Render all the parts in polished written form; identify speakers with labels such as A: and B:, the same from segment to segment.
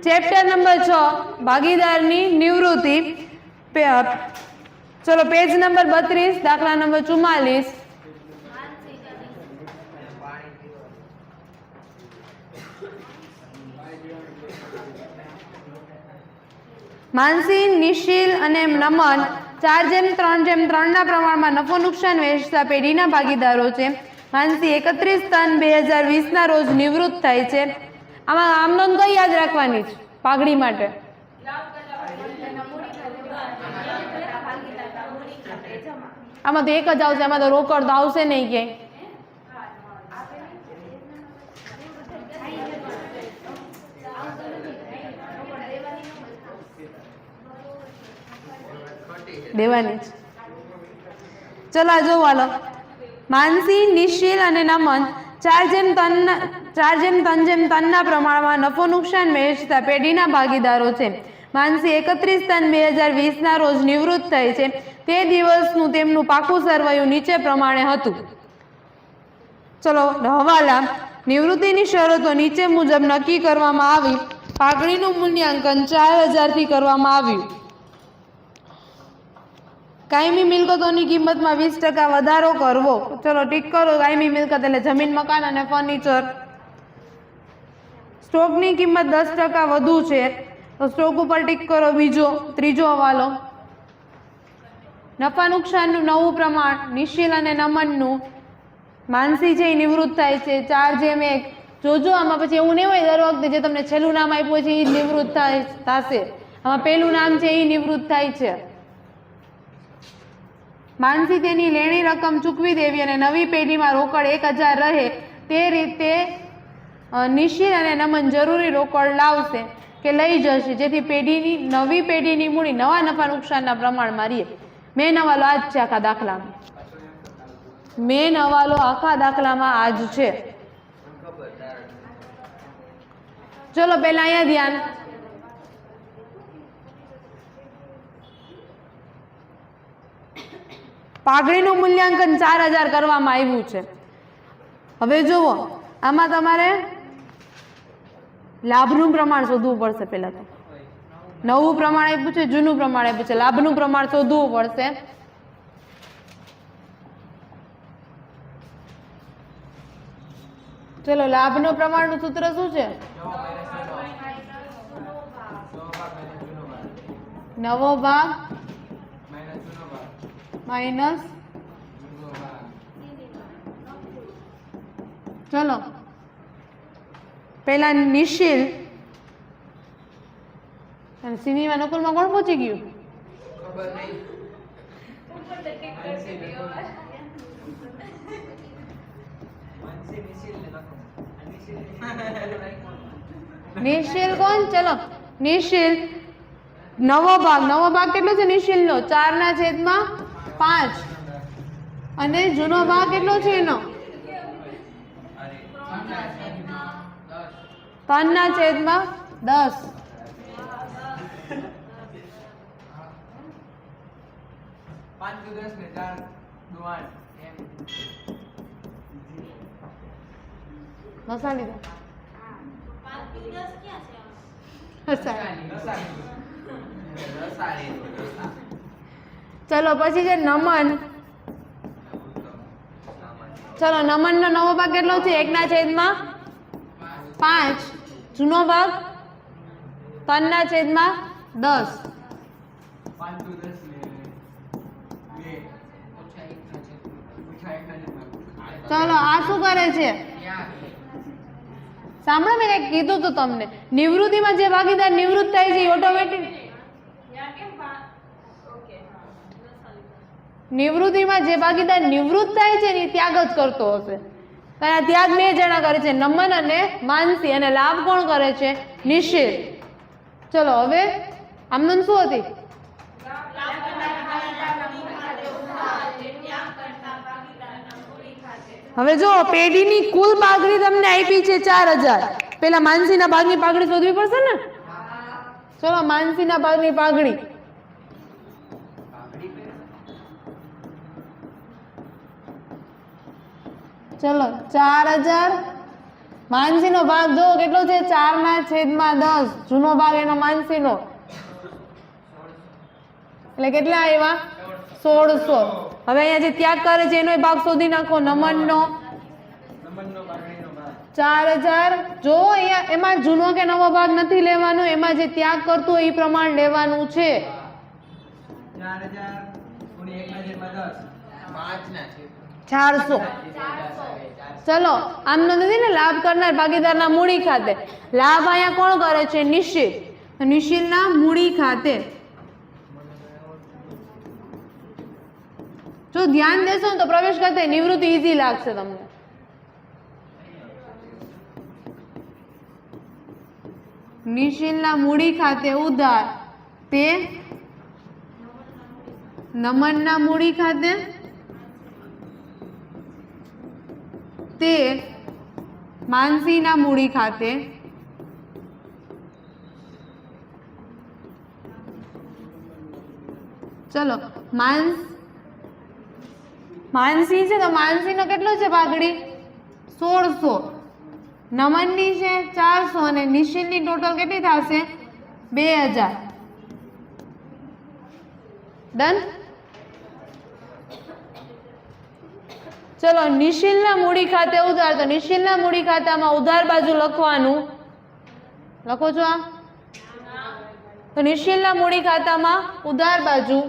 A: Chapter number 6 भागीदारनी निवृत्ति। चलो page number 32 दाखला नंबर 44। मानसी निशील अने नमन 4:3:3 ना प्रमाणमां नफो नुकसान वेचता पेઢીના ભાગીદારો છે। मानसी 31/3/2020 ના રોજ નિવૃત્ત થાય છે। આમાં આમ નોંધ કઈ યાદ રાખવાની છે પાઘડી માટે? આમાં તો એક જ આવશે, આમાં તો રોકડ તો આવશે નહીં ક્યાંય। देवानी चलो जो वालो मानसी निशील अने नमन 4:3:3 प्रमाण में नफो नुकसान वेचता पेઢીના भागीदारो छे। मानसी 31/3/2020 ना रोज निवृत्त थई छे। ते दिवसनुं तेमनुं पाकું સરવૈયું નીચે પ્રમાણે હતું। चलो हवाला निवृत्तिनी शरतो नीचे मुजब नक्की करवामां आवी। पाघડીનું મૂલ્યાંકન 4000 થી કરવામાં આવ્યું। कायमी मिलकतोनी किंमत में 20% वधारो करवो। चलो टीक करो। कायमी मिलकत एटले जमीन मकान अने फर्निचर। स्टॉक नी किंमत 10% वधु छे तो स्टॉक पर टीक करो। बीजो त्रीजो हवालो नफा नुकसान नु नवुं प्रमाण निशील अने नमन नु। मानसी छे निवृत्त थाय छे 4:1। जोजो आमां पछी एवुं नहीं होय दर वखते जे तमने छेल्लुं नाम आप्युं छे ई निवृत्त थशे। आमां पेલું नाम छे ई निवृत्त थाय छे। मानसी तेनी लेणी रकम चूकवी देवी अने नवी पेઢી में रोकड़ 1000 रहे ते रीते निशील अने नमन जरूरी रोकड़ लावशे के लई जशे जेथी पेઢીनी नवी पेઢીनी मूडी नवा नफा नुकसानना प्रमाणमां रहे। मेन हवालो आज छे आखा दाखलामां। मेन हवालो आखा दाखलामां आज छे। चलो पहला अहींया ध्यान। पाघડીનું મૂલ્યાંકન 4000 કરવામાં આવ્યું છે। હવે જુઓ આમાં તમારે લાભનું પ્રમાણ શોધવું પડશે। પહેલા તો નવું પ્રમાણ આપ્યું છે, જૂનું પ્રમાણ આપ્યું છે, લાભનું પ્રમાણ શોધવું પડશે। ચલો લાભનું પ્રમાણનું સૂત્ર શું છે? નવો ભાગ माइनस। चलो पहला निशील सिनेमा नकुल में कौन पहुंची गयु? निशील कौन? चलो निशील नवो भाग केटलो छे निशील नो? 4/5 અને જૂનો ભાગ કેટલો છે એનો? 3/10। મસાલી દો। चलो पछी जे नमन। चलो नमन नो नवो भाग केटलो छे? 1/5। जूनो भाग 3/10। चलो आ शू करे छे? सांभळो मैं कई कीधुं तो तमने निवृत्ति में जे भागीदार निवृत्त थाय छे ऑटोमेटिक निवृत्ति में जे भागीदार निवृत्त थाय छे ने त्याग ज करतो हशे। कारण त्याग बे जणा करे छे नमन अने मानसी अने लाभ कोण करे छे? निशील। चलो हवे आमनोंध शुं हती? हवे जो पेઢીની कुल पाघડી तमने आपी छे 4000। पेला मानसीना भागनी पाघડી शोधवी पड़शे ने। चलो मानसीना भागनी पाघડી चलो 4000 માનસીનો ભાગ જો કેટલો છે 4/10 જૂનો ભાગ એનો માનસીનો એટલે કેટલા આવ્યા 1600 હવે અહીંયા જે ત્યાગ કરે છે એનો ભાગ શોધી નાખો નમનનો 4000 જો અહીંયા એમાં જૂનો કે નવો ભાગ નથી લેવાનો એમાં જે ત્યાગ કરતું હોય એ પ્રમાણ લેવાનું છે 400 ચલો આમનો નથી ને લાભ કરનાર ભાગીદારના મૂડી ખાતે લાભ અહીંયા કોણ કરે છે નિશ્ચિત નિશ્ચિતના મૂડી ખાતે જો ધ્યાન દેશો ને તો પ્રવેશ ખાતે નિવૃત્તિ ઈઝી લાગશે તમને નિશ્ચિતના મૂડી ખાતે ઉધાર તે નમનના મૂડી ખાતે તે માનસીના મૂડી ખાતે ચલો માનસી છે તો માનસીનો કેટલો છે પાઘડી 1600 નમનની છે 400 અને નિશ્ચિતની ટોટલ કેટલી થશે 2000 ડન ચલો નિશ્ચિતના મૂડી ખાતે ઉધાર તો નિશ્ચિતના મૂડી ખાતામાં ઉધાર બાજુ લખવાનું લખો છો આ તો નિશ્ચિતના મૂડી ખાતામાં ઉધાર બાજુ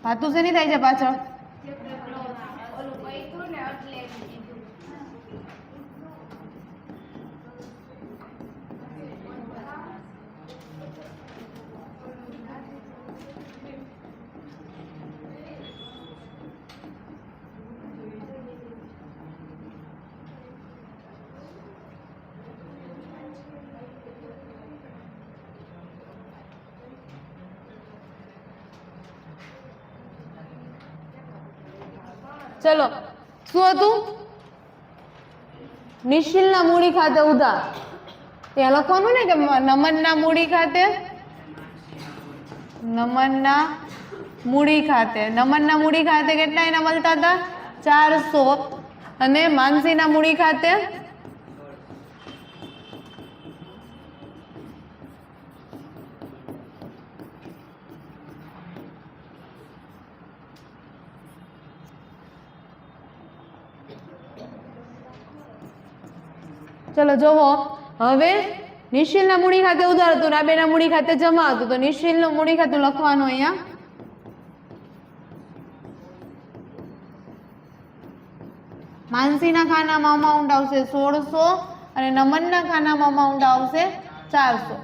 A: વાતું શેની થાય છે પાછળ ચલો શું હતું નિશ્ચિતના મૂડી ખાતે ઉધાર ત્યાં લખવાનું ને કે નમનના મૂડી ખાતે નમનના મૂડી ખાતે કેટલા એના મળતા હતા 400 અને માનસીના મૂડી ખાતે ચલો જોવો હવે નિશ્ચિતના મૂડી ખાતે ઉધાર હતું ને આ બેના મૂડી ખાતે જમા હતું તો નિશ્ચિતનું મૂડી ખાતું લખવાનું અહીંયા માનસીના ખાનામાં અમાઉન્ટ આવશે 1600 અને નમનના ખાનામાં અમાઉન્ટ આવશે 400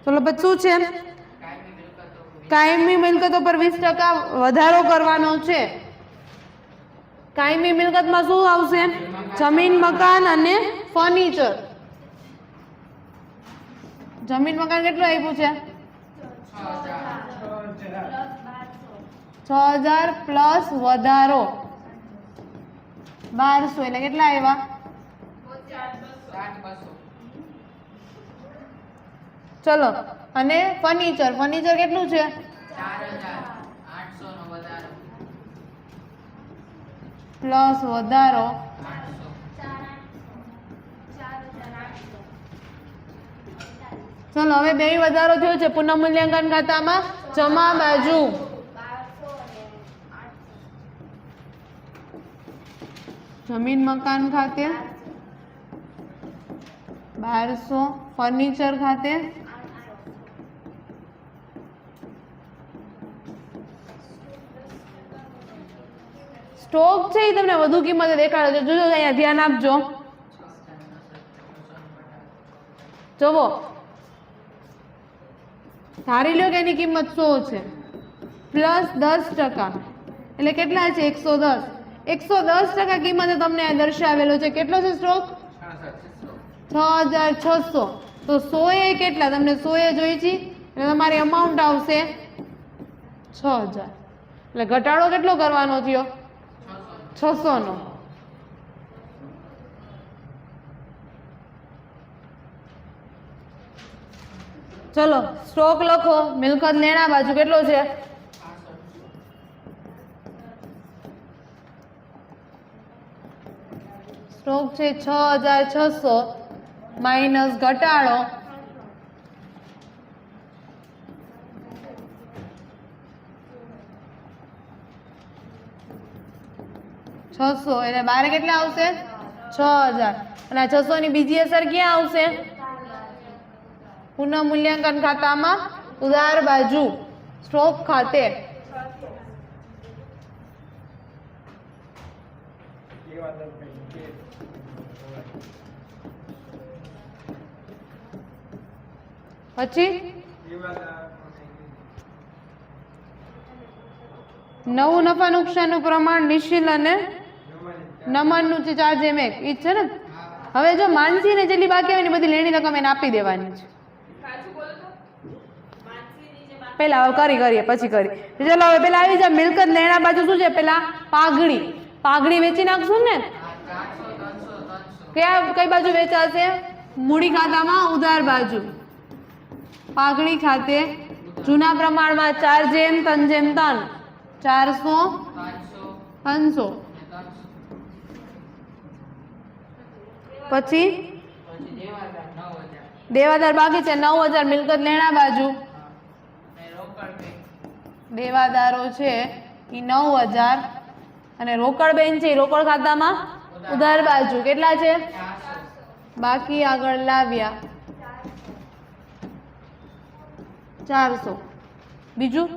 A: ચલો પછી શું છે કાયમી મિલકતો પર 20% વધારો કરવાનો છે કાયમી મિલકતમાં શું આવશે જમીન મકાન અને ફર્નિચર જમીન મકાન કેટલું આપ્યું છે 6000 પ્લસ વધારો 1200 એટલે કેટલા આવ્યા ચલો અને ફર્નિચર કેટલું છે
B: 4800 નો વધારો
A: પ્લસ વધારો
B: 800
A: ચલો હવે બે વધારો થયો છે પુનઃમૂલ્યાંકન ખાતામાં જમા બાજુ જમીન મકાન ખાતે 1200 ફર્નિચર ખાતે સ્ટોક છે એ તમને વધુ કિંમતે દેખાડે છે. જોજો અહીંયા ધ્યાન આપજો. જોવો, ધારી લો કે એની કિંમત 100 છે પ્લસ 10%, એટલે કેટલા છે? 110. 110% કિંમતે તમને આ દર્શાવેલો છે. કેટલો છે સ્ટોક? 6600. તો 100 એ કેટલા? તમને 100 એ જોઈ છે એટલે તમારી અમાઉન્ટ આવશે 6000. એટલે ઘટાડો કેટલો કરવાનો થયો? 600 નો. ચલો સ્ટોક લખો. મિલકત લેણા બાજુ કેટલો છે? સ્ટોક છે 6600 માઇનસ ઘટાડો 600, એટલે બારે કેટલા આવશે? 6000. અને આ 600 ની બીજી અસર ક્યાં આવશે? પુનઃ મૂલ્યાંકન ખાતામાં ઉધાર બાજુ સ્ટોક ખાતે. પછી નવું નફા નુકસાનનું પ્રમાણ નિશ્ચિત અને નમનનું છે 4:1 ઈ જ છે ને. હવે જો માનસીને જેટલી બાકી આવે ને બધી લેણી રકમ એને આપી દેવાની છે. પેલા હવે કરીએ પછી કરીએ. ચલો હવે પેલા આવી જા મિલકત લેણા બાજુ શું છે? પેલા પાઘડી વેચી નાખશું ને. કઈ બાજુ વેચાશે? મૂડી ખાતામાં ઉધાર બાજુ. પાઘડી ખાતે જૂના પ્રમાણમાં 4:3:3 400 500. પછી દેવાદાર બાકી છે 9000 મિલકત લેણા બાજુ. દેવાદારો છે એ 9000 અને રોકડ બેન છે રોકડ ખાતામાં ઉધાર બાજુ કેટલા છે? બાકી આગળ લાવ્યા 400. બીજું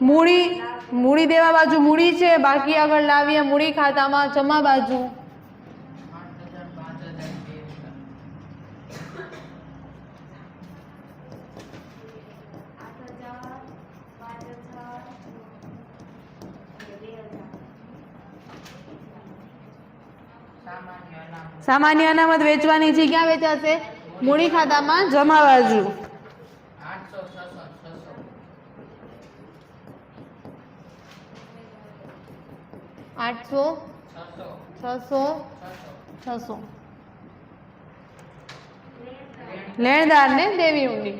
A: મૂડી દેવા બાજુ મૂડી છે બાકી આગળ લાવ્યા મૂડી ખાતામાં જમા બાજુ. સામાન્ય અનામત વેચવાની છે ક્યાં વેચાશે? મૂડી ખાતામાં જમા બાજુ. 800 600 600. લેણદાર ને દેવી ઊંડી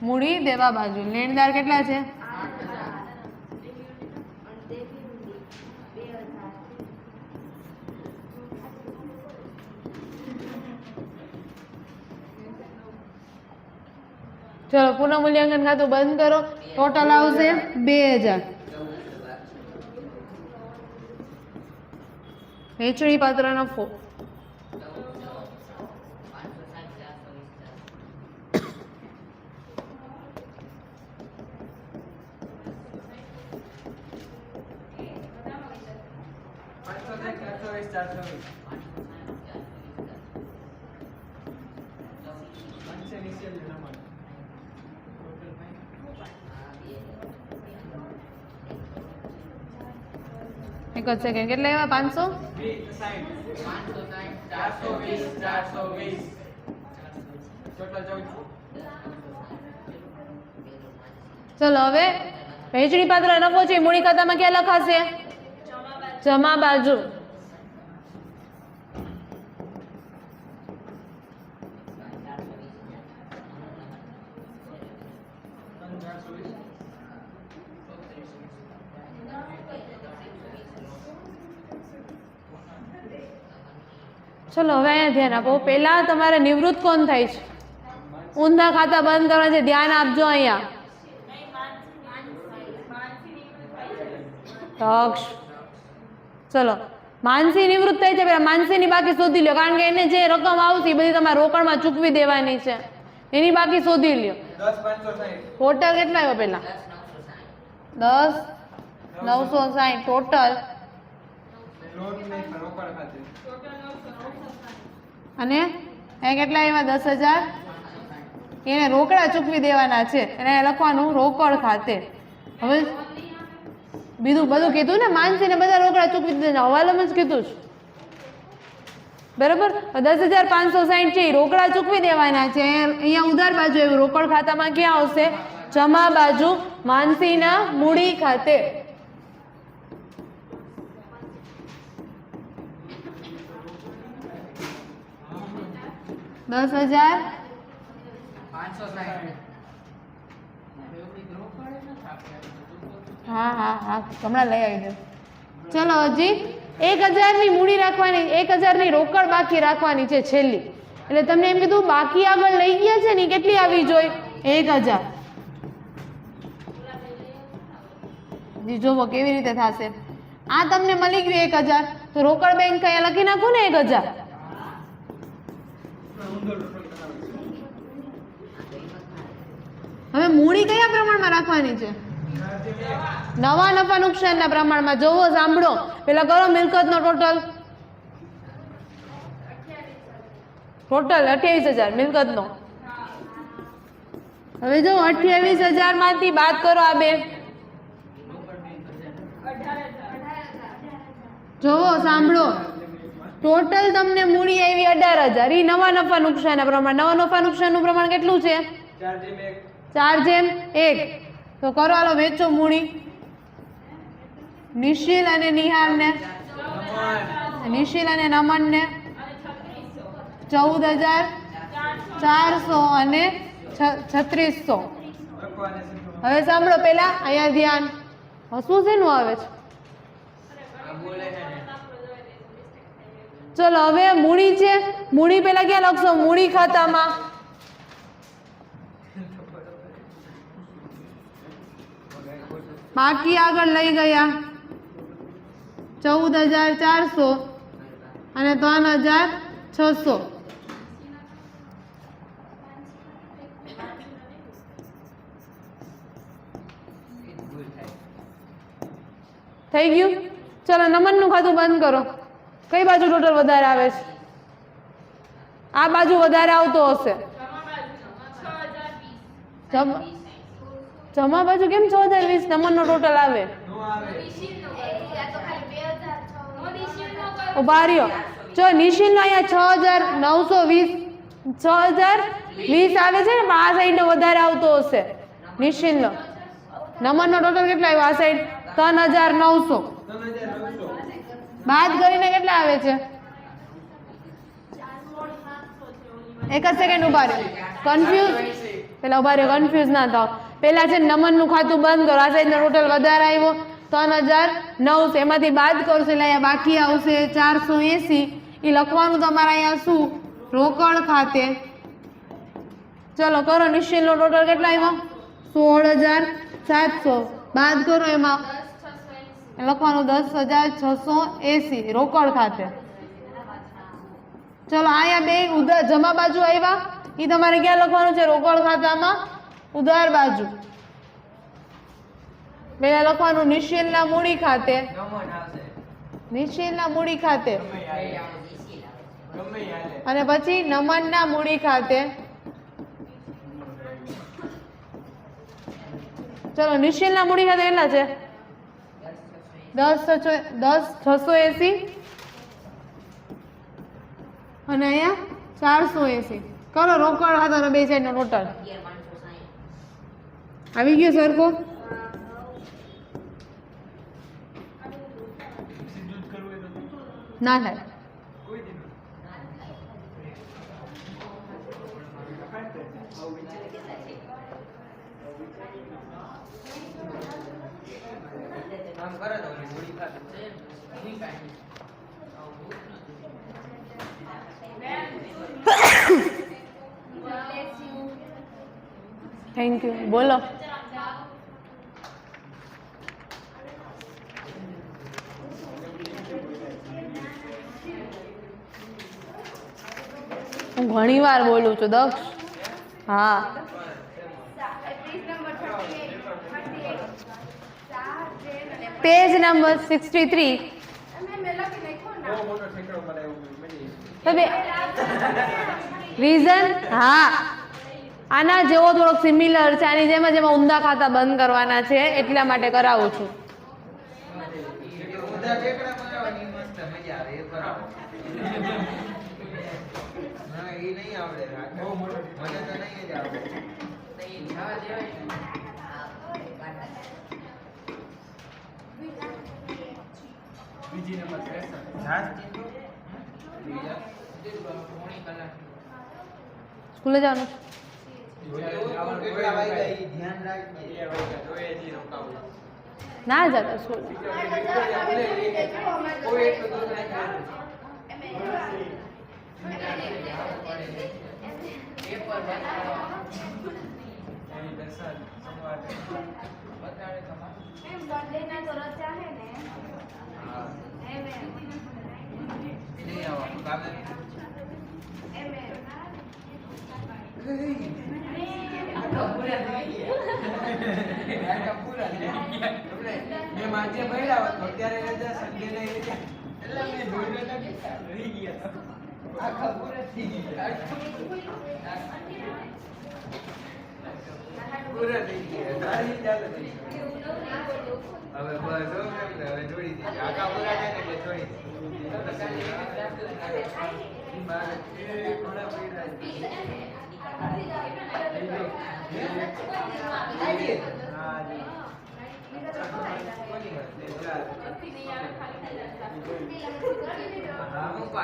A: મૂડી દેવા બાજુ. લેણદાર કેટલા છે? ચલો પુનઃ મૂલ્યાંકન ખાતું બંધ કરો. ટોટલ આવશે 2000. વેચણી પાત્ર નફો એક જ સેકન્ડ. કેટલા એવા? 500 ચલો હવે વેચણી પાત્ર નફો છે મૂડી ખાતામાં ક્યાં લખાશે? જમા બાજુ. ચલો હવે અહીંયા ધ્યાન આપો. પેલા તમારે નિવૃત્ત કોણ થાય છે? ઊંધા ખાતા બંધ કરવા છે. ધ્યાન આપજો અહીંયા. ચલો માનસી નિવૃત્ત થાય છે. પેલા માનસીની બાકી શોધી લ્યો કારણ કે એને જે રકમ આવશે એ બધી તમારે રોકડમાં ચૂકવી દેવાની છે. એની બાકી શોધી લ્યો. ટોટલ કેટલા આવ્યો? પેલા 10 960 ટોટલ અને એ કેટલા આવ્યા 10,000 એને રોકડા ચૂકવી દેવાના છે એને લખવાનું રોકડ ખાતે. હવે બીજું બધું કીધું ને માનસી ને બધા રોકડા ચૂકવી દીધા હવાલામાં જ કીધું છે બરાબર. 10,560 છે એ રોકડા ચૂકવી દેવાના છે. અહીંયા ઉધાર બાજુ એવું રોકડ ખાતામાં ક્યાં આવશે જમા બાજુ માનસીના મૂડી ખાતે. $10,000 હા હા હા હમણાં લઈ આવી દે. ચલો હજી 1,000ની મૂડી રાખવાની 1,000ની રોકડ બાકી રાખવાની છે છેલ્લી. એટલે તમને એમ કીધું બાકી આગળ લઈ ગયા છે ને કેટલી આવી જોઈએ 1,000. જોવો કેવી રીતે થશે. આ તમને મળી ગયું 1,000 તો રોકડ બેંક કયા લખી નાખો ને 1,000. હવે મૂડી કયા પ્રમાણમાં રાખવાની છે નવા નફા નુકસાનના પ્રમાણમાં. જોવો સાંભળો પેલા કરો મિલકતનો ટોટલ 28,000 મિલકતનો. હવે જો 28,000 માંથી બાદ કરો આ બે. જોવો સાંભળો ટોટલ તમને મૂડી આવી 18,000 એ નવા નફા નુકસાનના પ્રમાણ. નવા નફા નુકસાનનું પ્રમાણ કેટલું છે 4:1. તો કરો હાલો વેચો મૂડી. નિશિલ અને નિહારને નિશિલ અને નમનને 14,400 અને 3600. હવે સાંભળો પેલા અહીંયા ધ્યાન હસવું શેનું આવે છે. ચલો હવે મૂડી છે મૂડી પેલા ક્યાં લખશો મૂડી ખાતામાં. બાકી આગળ લઈ ગયા 14,400 અને 3,600. થઈ ગયું. ચલો નમનનું ખાતું બંધ કરો. કઈ બાજુ ટોટલ વધારે આવે છે આ બાજુ વધારે આવતો હશે. જમા બાજુ કેમ 6,020 નમનનો ટોટલ આવે ઉભા રહ્યો. જો નિશિલનો અહીંયા 6,920 6,020 આવે છે ને પણ આ સાઈડ નો વધારે આવતો હશે નિશિલનો. નમનનો ટોટલ કેટલા આવ્યો આ સાઈડ 3,900 બાદ કરીને કેટલા આવે છે. એક જ સેકન્ડ ઉભા રહ્યો પેલા ઉભા રહ્યો કન્ફ્યુઝ ના થાવ. પેલા છે નમનનું ખાતું બંધ કરો આ સાઈડ નો ટોટલ વધારે આવ્યો 3,900 એમાંથી બાદ કરશો એટલે અહીંયા બાકી આવશે 480. એ લખવાનું તમારે અહીંયા શું રોકડ ખાતે. ચલો કરો નિશ્ચિતનો ટોટલ કેટલા આવ્યો 16,700 બાદ કરો એમાં લખવાનું 10,680 રોકડ ખાતે. ચલો અહીંયા બે ઉધાર જમા બાજુ આવ્યા એ તમારે ક્યાં લખવાનું છે રોકડ ખાતામાં ઉધાર બાજુ. પેલા લખવાનું નિશ્ચિતના મૂડી ખાતે નિશ્ચિતના મૂડી ખાતે અને પછી નમનના મૂડી ખાતે. ચલો નિશ્ચિતના મૂડી ખાતે કેટલા છે 10,680 અને અહીંયા 480. કરો રોકડ ખાતાનો બે સાઈડનો ટોટલ આવી ગયો સરખો. ના થાય થેન્ક યુ. બોલો હું ઘણી વાર બોલું છું દક્ષ. હા પેજ નંબર 63. હવે રીઝન હા આના જેવો થોડોક સિમિલર છે, આની જેમ જ એમાં ઊંધા ખાતા બંધ કરવાના છે એટલા માટે કરાવું છું. સ્કૂલે જવાનું ના જતા સ્કૂલ.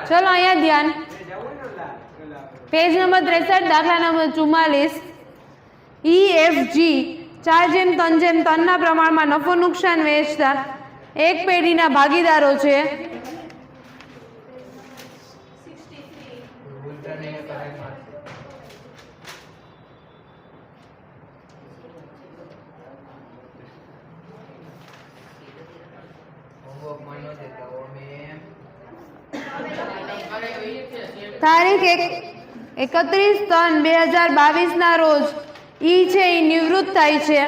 A: ચલો અહીંયા ધ્યાન. પેજ નંબર 63 દાખલા નંબર 44. EFG 4:3 ના પ્રમાણમાં નફો નુકસાન વહેંચતા એક પેઢીના ભાગીદારો છે. તારીખ 31/3/2022 ના રોજ ઈ છે એ નિવૃત્ત થાય છે.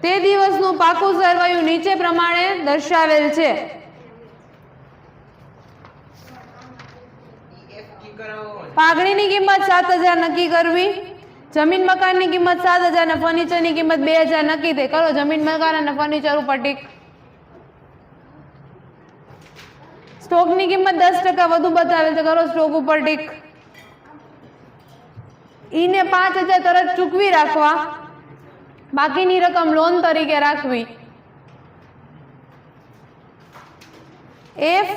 A: તે દિવસનું પાકું સરવાયું નીચે પ્રમાણે દર્શાવેલ છે. પાઘડીની કિંમત 7,000 નક્કી કરવી. જમીન મકાનની કિંમત 7,000 અને ફર્નિચરની કિંમત 2,000 નક્કી થઈ. કરો જમીન મકાન અને ફર્નિચર ઉપર ટીક. સ્ટોકની કિંમત 10% વધુ બતાવેલ છે. કરો સ્ટોક ઉપર ટીક. ઈને 5,000 તરત ચૂકવી રાખવા, બાકીની રકમ લોન તરીકે રાખવી. એફ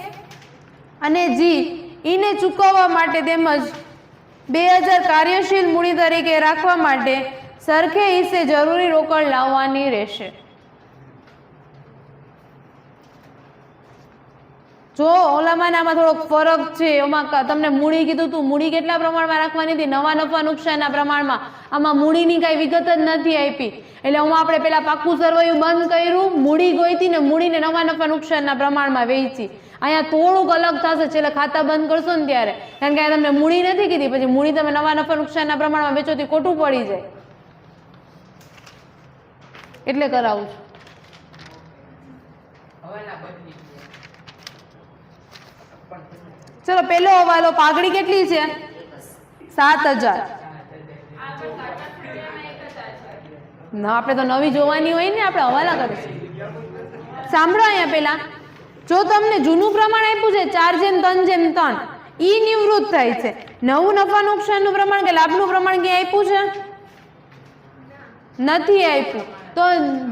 A: અને જી ઈને ચૂકવવા માટે તેમજ 2,000 કાર્યશીલ મૂડી તરીકે રાખવા માટે સરખે હિસ્સે જરૂરી રોકડ લાવવાની રહેશે. જો ઓલામાં આમાં થોડોક ફરક છે. એમાં તમને મૂડી કીધું તું, મૂડી કેટલા પ્રમાણમાં રાખવાની હતી? નવા નફા નુકસાનના પ્રમાણમાં. આમાં મૂડીની કઈ વિગત જ નથી આપી, એટલે હું આપણે પેલા પાકું સરવૈયું બંધ કર્યું, મૂડી ગોઈતી ને મૂડીને નવા નફા નુકસાનના પ્રમાણમાં વેચી. અહીંયા થોડુંક અલગ થશે છેલ્લે ખાતા બંધ કરશો ને ત્યારે, કારણ કે આ તમને મૂડી નથી કીધી, પછી મૂડી તમે નવા નફા નુકસાનના પ્રમાણમાં વેચો તો ખોટું પડી જાય, એટલે કરાવું છું. ચલો પેલો હવાલો, પાઘડી કેટલી છે? 7,000. ના આપણે તો નવી જોવાની હોય ને, આપણે હવાલા કરીશું. સાંભળો અહીંયા પેલા, જો તમને જૂનું પ્રમાણ આપ્યું છે 4:3:3, ઈ નિવૃત્ત થાય છે. નવું નફા નુકસાનનું પ્રમાણ કે લાભનું પ્રમાણ ક્યાં આપ્યું છે? નથી આપ્યું. તો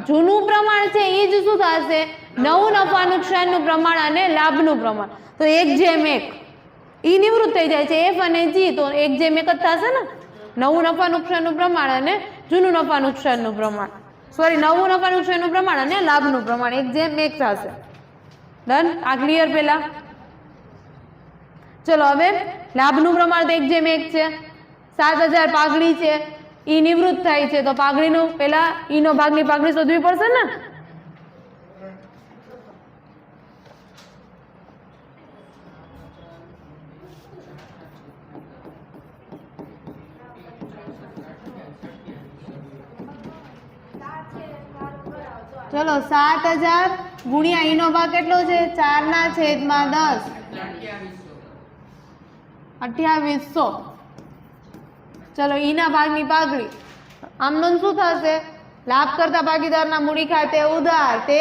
A: જૂનું પ્રમાણ છે એ જ શું થશે? નવું નફા નુકસાનનું પ્રમાણ અને લાભનું પ્રમાણ. તો 1:1. ઈ નિવૃત્ત થઈ જાય છે. એફ અને જી તો 1:1 જ થશે ને. નવું નફા નુકસાનનું પ્રમાણ અને જૂનું નફા નુકસાનનું પ્રમાણ, સોરી નવું નફા નુકસાનનું પ્રમાણ અને લાભનું પ્રમાણ 1:1 થશે. ડન? આ ક્લિયર? પેલા ચલો હવે લાભનું પ્રમાણ તો 1:1 છે. 7,000 પાઘડી છે, ઈ નિવૃત્ત થાય છે, તો પાઘડીનું પેલા ઈનો ભાગની પાઘડી શોધવી પડશે ને. ચલો 7000 ગુણ્યા ઈનો ભાગ કેટલો છે 4/10 2800. ચલો ઈના ભાગની પાઘડી આમનો શું થશે લાભ કરતા ભાગીદારના મૂડી ખાતે ઉધાર તે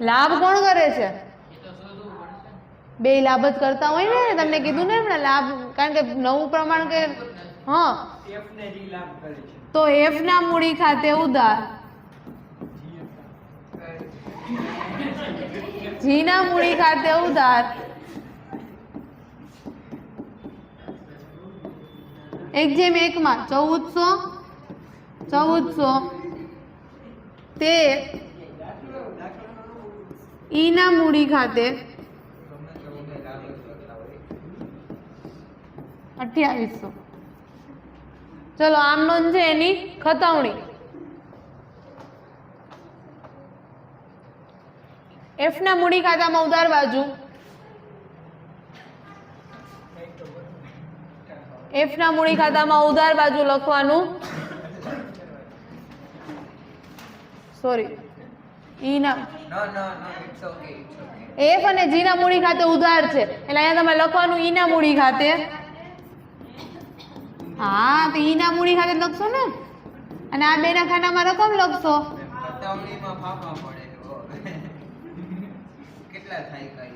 A: લાભ કોણ કરે છે બે લાભ જ કરતા હોય ને તમને કીધું ને હમણાં લાભ કારણ કે નવું પ્રમાણ કે હા તો એફ ના મૂડી ખાતે ઉધાર જી ના મૂડી ખાતે ઉધાર 1/1 માં 1400 તે ઈ ના મૂડી ખાતે 2800. ચલો આમ નોંધ છે એની ખતવણી એફ ના મૂડી ખાતામાં ઉધાર બાજુ એફ ના મૂડી ખાતામાં ઉધાર બાજુ લખવાનું સોરી ઈ ના એફ અને જી ના મૂડી ખાતે ઉધાર છે એટલે અહીંયા તમે લખવાનું ઈ ના મૂડી ખાતે હા તો ઈ ના મૂડી ખાતે લખશો ને અને આ બે ના ખાનામાં રકમ લખશો
C: કેટલા થાય કઈ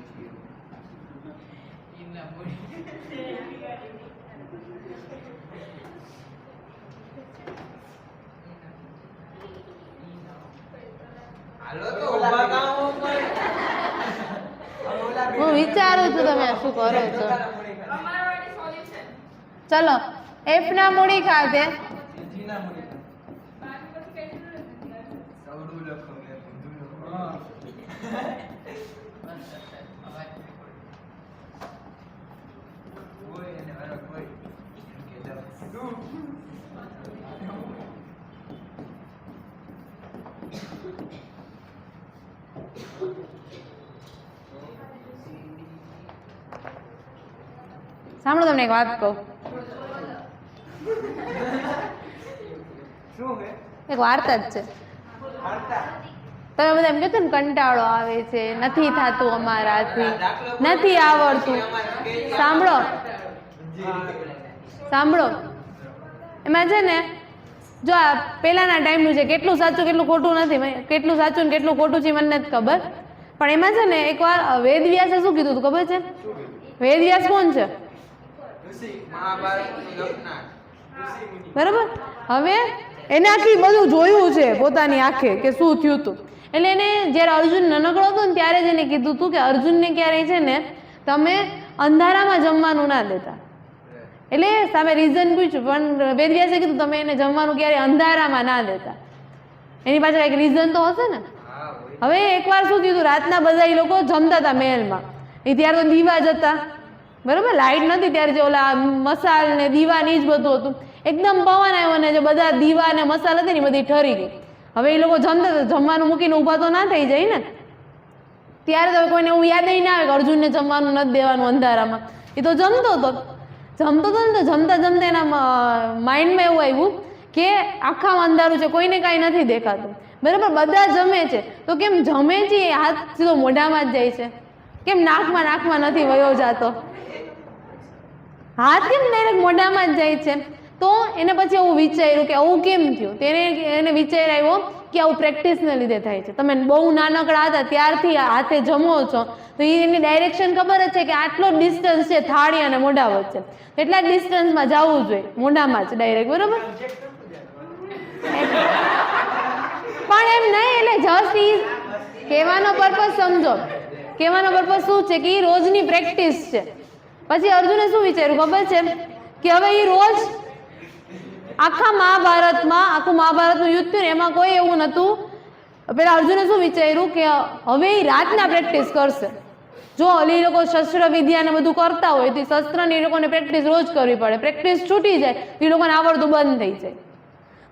A: હું વિચારું છું તમે શું કરો છો ચલો એફ ના મૂડી ખાતે સાંભળો તમને એક વાત કહું એક વાર્તા જ છે તમે બધા એમ કહો ને કંટાળો આવે છે નથી થતું અમારાથી નથી આવડતું સાંભળો સાંભળો એમાં છે ને જો આ પહેલાના ટાઈમનું છે કેટલું સાચું કેટલું ખોટું નથી કેટલું સાચું ને કેટલું ખોટું છે મને નથી ખબર પણ એમાં છે ને એકવાર વેદવ્યાસે શું કીધું હતું ખબર છે વેદવ્યાસ કોણ છે બરાબર હવે એને આખી બધું જોયું છે પોતાની આંખે કે શું થયું હતું એટલે એને જ્યારે અર્જુન નનકડો હતો ને ત્યારે જ એને કીધું હતું કે અર્જુનને ક્યારેય છે ને તમે અંધારામાં જમવાનું ના દેતા એટલે સામે રીઝન પૂછ્યું પણ વેદવ્યાસે કીધું તમે એને જમવાનું ક્યારેય અંધારામાં ના દેતા એની પાછળ એક રીઝન તો હશે ને હવે એકવાર શું થયું હતું રાતના બધા એ લોકો જમતા હતા મહેલમાં એ ત્યારે તો દીવા જ હતા બરાબર લાઇટ નથી ત્યારે જે ઓલા મસાલ ને દીવા ને જ બધું હતું એકદમ પવન આવ્યો ને જે બધા દીવા ને મસાલ હતી ને બધી ઠરી ગઈ હવે એ લોકો જમતા હતા જમવાનું મૂકીને ઊભા તો ના થઈ જાય ને ત્યારે તો કોઈને એવું યાદ ના આવે કે અર્જુનને જમવાનું નથી દેવાનું અંધારામાં એ તો જમતો હતો ને તો જમતા જમતા એના માઇન્ડમાં એવું આવ્યું કે આખામાં અંધારું છે કોઈને કાંઈ નથી દેખાતું બરાબર બધા જમે છે તો કેમ જમે છે એ હાથ સીધો મોઢામાં જ જાય છે કેમ નાકમાં નથી વયો જાતો હાથ કેમ ડાયરેક્ટ મોઢામાં જ જાય છે તો એને પછી એવું વિચાર્યું કે આવું કેમ થયું એને વિચાર આવ્યો કે આવું પ્રેક્ટિસને લીધે થાય છે તમે બહુ નાનકડા હતા ત્યારથી હાથે જમો છો તો એની ડાયરેક્શન ખબર જ છે કે આટલો ડિસ્ટન્સ છે થાળી અને મોઢા વચ્ચે એટલા ડિસ્ટન્સમાં જવું જોઈએ મોઢામાં જ ડાયરેક્ટ બરોબર પણ એમ નહીં એટલે જસ્ટ ઈ કહેવાનો પર્પઝ સમજો કહેવાનો પર્પઝ શું છે કે એ રોજની પ્રેક્ટિસ છે પછી અર્જુને શું વિચાર્યું ખબર છે કે હવે એ રોજ આખું મહાભારતનું યુદ્ધ થયું ને એમાં કોઈ એવું નહોતું પેલા અર્જુને શું વિચાર્યું કે હવે એ રાતના પ્રેક્ટિસ કરશે જો એ લોકો શસ્ત્ર વિદ્યા ને બધું કરતા હોય તો શસ્ત્રની એ લોકોને પ્રેક્ટિસ રોજ કરવી પડે પ્રેક્ટિસ છૂટી જાય તો એ લોકોને આવડતું બંધ થઈ જાય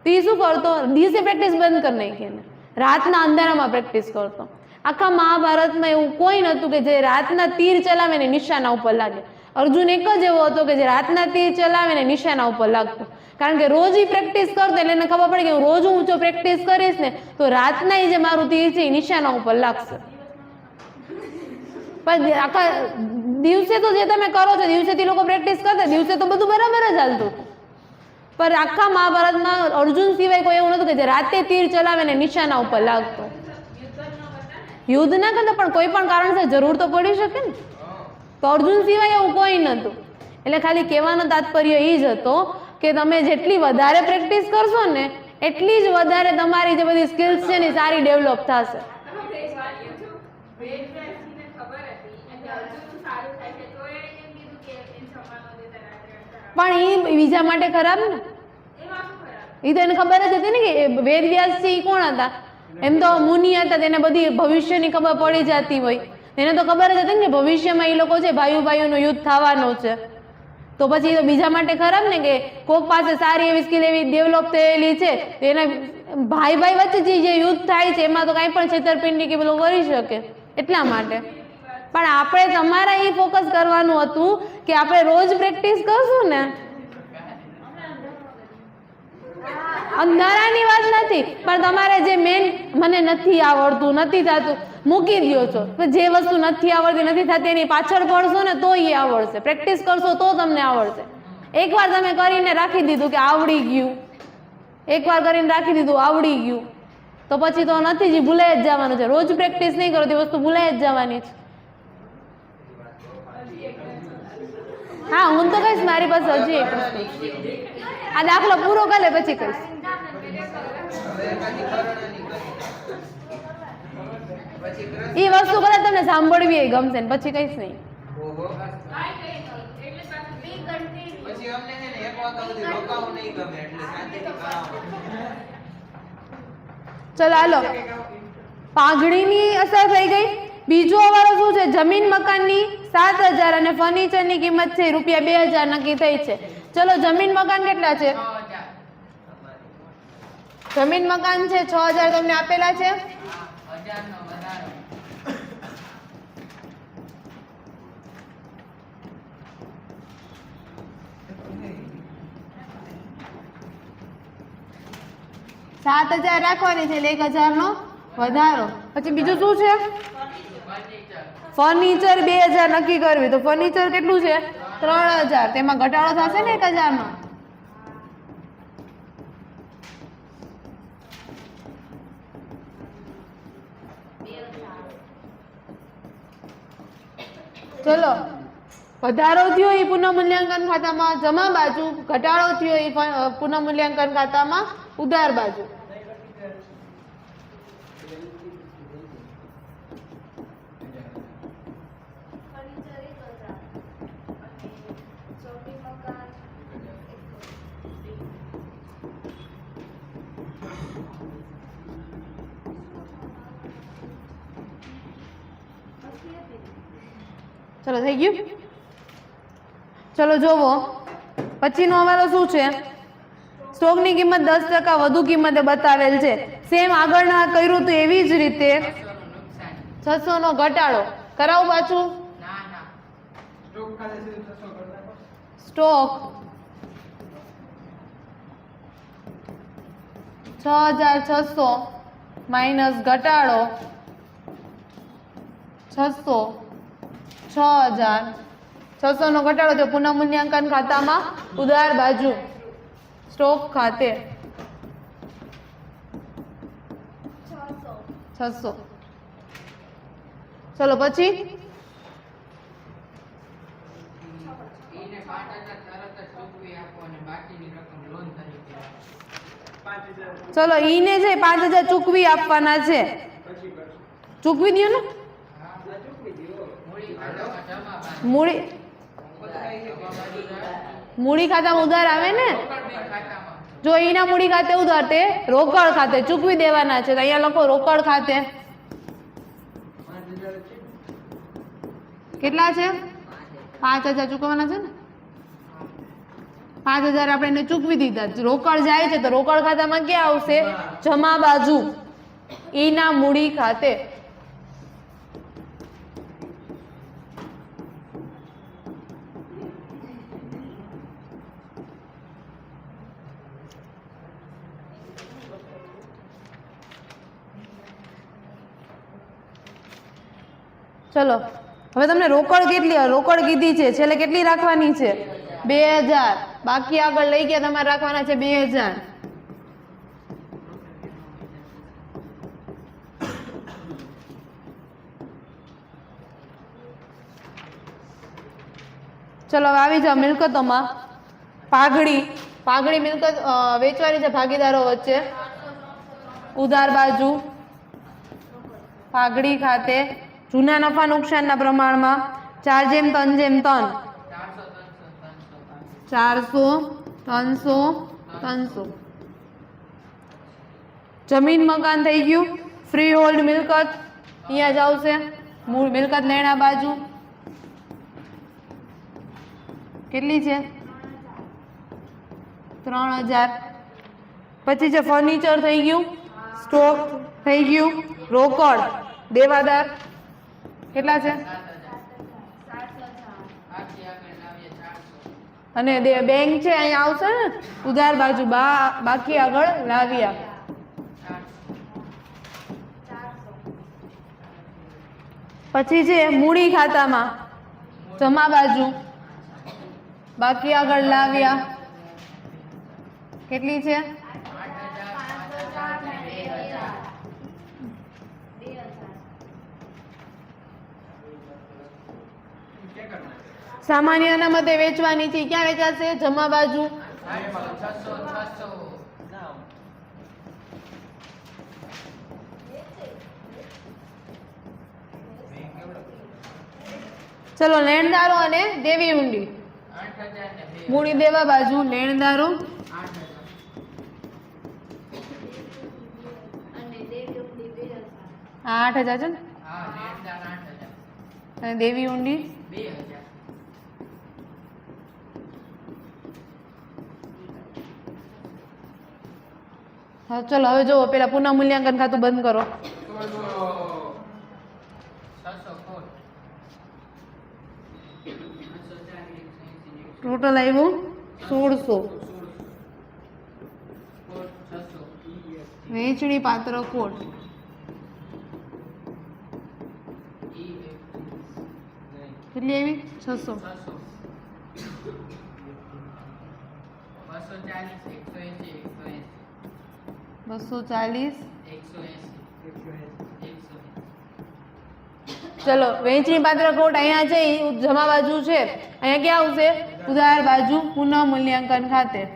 A: તો એ શું કરતો દિવસે પ્રેક્ટિસ બંધ કરી નાખી એને રાતના અંધારામાં પ્રેક્ટિસ કરતો આખા મહાભારતમાં એવું કોઈ નહોતું કે જે રાતના તીર ચલાવે ને નિશાના ઉપર લાગે અર્જુન એક જ એવો હતો કે જે રાતના તીર ચલાવે ને નિશાના ઉપર લાગતો કારણ કે રોજ ઈ પ્રેક્ટિસ કરતો એટલે એને ખબર પડે કે હું રોજ હું જો પ્રેક્ટિસ કરીશ ને તો રાતના જે મારું તીર છે એ નિશાના ઉપર લાગશે. પણ આખા દિવસે તો જે તમે કરો છો દિવસેથી લોકો પ્રેક્ટિસ કરતા દિવસે તો બધું બરાબર જ હાલતું, પણ આખા મહાભારતમાં અર્જુન સિવાય કોઈ એવું નતું કે જે રાતે તીર ચલાવે ને નિશાના ઉપર લાગતો. યુદ્ધ ના કરતા પણ કોઈ પણ કારણસર જરૂર તો પડી શકે ને, તો અર્જુન સિવાય એવું કોઈ નતું. એટલે ખાલી કહેવાનો તાત્પર્ય એ જ હતો કે તમે જેટલી વધારે પ્રેક્ટિસ કરશો ને એટલી જ વધારે તમારી જે બધી સ્કિલ્સ છે ને સારી ડેવલપ થશે. પણ એ બીજા માટે ખરાબ ને, એ તો એને ખબર જ હતી ને કે વેદવ્યાસ છે એ કોણ હતા, એમ તો મુનિ હતા, તેને બધી ભવિષ્યની ખબર પડી જતી હોય, એને તો ખબર જ હતી ને કે ભવિષ્યમાં એ લોકો છે ભાઈઓનું યુદ્ધ થવાનું છે. તો પછી તો બીજા માટે ખરાબ ને કે કોક પાસે સારી એવી સ્કિલ એવી ડેવલપ થયેલી છે એના ભાઈ વચ્ચે જે યુદ્ધ થાય છે એમાં તો કાંઈ પણ છેતરપિંડી કે પેલું કરી શકે એટલા માટે. પણ આપણે તમારે એ ફોકસ કરવાનું હતું કે આપણે રોજ પ્રેક્ટિસ કરશું ને, અંધારાની વાત નથી, પણ તમારે જે મેન મને નથી આવડતું નથી થતું મૂકી દો છો, જે વસ્તુ નથી આવડતી નથી થતી એની પાછળ પડશો ને તો એ આવડશે. પ્રેક્ટિસ કરશો તો તમને આવડશે. એકવાર તમે કરીને રાખી દીધું કે આવડી ગયું, એકવાર કરીને રાખી દીધું આવડી ગયું, તો પછી તો નથી જ, ભૂલાઈ જ જવાનું છે. રોજ પ્રેક્ટિસ નહીં કરો તે વસ્તુ ભૂલાઈ જ જવાની છે. હા હું તો કહીશ, મારી પાસે હજી એક વસ્તુ આ દાખલો પૂરો કરે પછી કહીશ. એ વસ્તુ કદાચ તમને સાંભળવી એ ગમશે ને પછી કહીશ નહીં. ચલો હાલો, પાઘડીની અસર થઈ ગઈ. બીજો અવારો શું છે? જમીન મકાનની 7,000 અને ફર્નિચરની કિંમત છે ₹2,000 નક્કી થઈ છે. ચલો જમીન મકાન કેટલા છે? જમીન મકાન છે 6,000 તમને આપેલા છે. $7,000 રાખવાની છે એટલે 1,000 નો વધારો. પછી બીજું શું છે? ફર્નિચર 2,000 નક્કી કરવી, તો ફર્નિચર કેટલું છે? 3,000. તેમાં ઘટાડો થશે ને 1,000 નો. ચલો વધારો થયો એ પુનઃમૂલ્યાંકન ખાતામાં જમા બાજુ, ઘટાડો થયો એ પુનઃમૂલ્યાંકન ખાતામાં ઉધાર બાજુ. ચલો થઈ ગયું. ચલો જોવો પછીનો હવાલો શું છે? સ્ટોકની કિંમત 10% વધુ કિંમતે બતાવેલ છે. સેમ આગળના કર્યું તો એવી જ રીતે 600 નો ઘટાડો કરાવું પાછું. સ્ટોક 6,600 માઇનસ ઘટાડો 600, 6,000. 600 નો ઘટાડો તો પુનઃમૂલ્યાંકન ખાતામાં ઉધાર બાજુ સ્ટોક ખાતે 600. ચલો પછી ચલો ઈને છે 5,000 ચૂકવી આપવાના છે. ચૂકવી દો ને. મૂડી ખાતામાં ઉધાર આવે ને. જો એના મૂડી ખાતે ઉધાર તે રોકડ ખાતે ચૂકવી દેવાના છે. તો અહીંયા લખો રોકડ ખાતે કેટલા છે? 5,000 ચૂકવવાના છે ને. 5,000 આપણે એને ચૂકવી દીધા. રોકડ જાય છે તો રોકડ ખાતામાં ક્યાં આવશે? જમા બાજુ એના મૂડી ખાતે. ચલો હવે તમને રોકડ કેટલી રોકડ કીધી છે છેલ્લે કેટલી રાખવાની છે 2000 બાકી આગળ લઈ ગયા તમારે રાખવાના છે 2000 ચલો હવે આવી જાઓ મિલકતોમાં પાઘડી મિલકત વેચવાની છે ભાગીદારો વચ્ચે ઉધાર બાજુ પાઘડી ખાતે જૂના નફા નુકસાનના પ્રમાણમાં 4:3:3 400 300 300 જમીન મકાન થઈ ગયું ફ્રી હોલ્ડ મિલકત અહીંયા જ આવશે મૂળ મિલકત લેણા બાજુ કેટલી છે 3000 પછી છે ફર્નિચર થઈ ગયું સ્ટોક થઈ ગયું રોકડ દેવાદાર કેટલા છે અને બેંક છે અહીંયા આવશે ને ઉધાર બાજુ બાકી આગળ લાવ્યા પછી છે મૂડી ખાતામાં જમા બાજુ બાકી આગળ લાવ્યા કેટલી છે સામાન્ય અનામતે વેચવાની છે ક્યાં વેચાશે જમા બાજુ ચલો લેણદારો અને દેવી ઊંડી મૂડી દેવા બાજુ લેણદારો 8000 છે ને અને દેવી ઊંડી
C: 2000
A: હા ચલો હવે જો પેલા પુનઃ મૂલ્યાંકન ખાતું બંધ કરો ટોટલ આવ્યું 1600 વેચણી પાત્ર કોટ કેટલી આવી 600 240 ચલો વેચણી પાત્ર કોટ અહીંયા છે જમા બાજુ છે અહીંયા ક્યાં આવશે ઉધાર બાજુ પુનઃ મૂલ્યાંકન ખાતે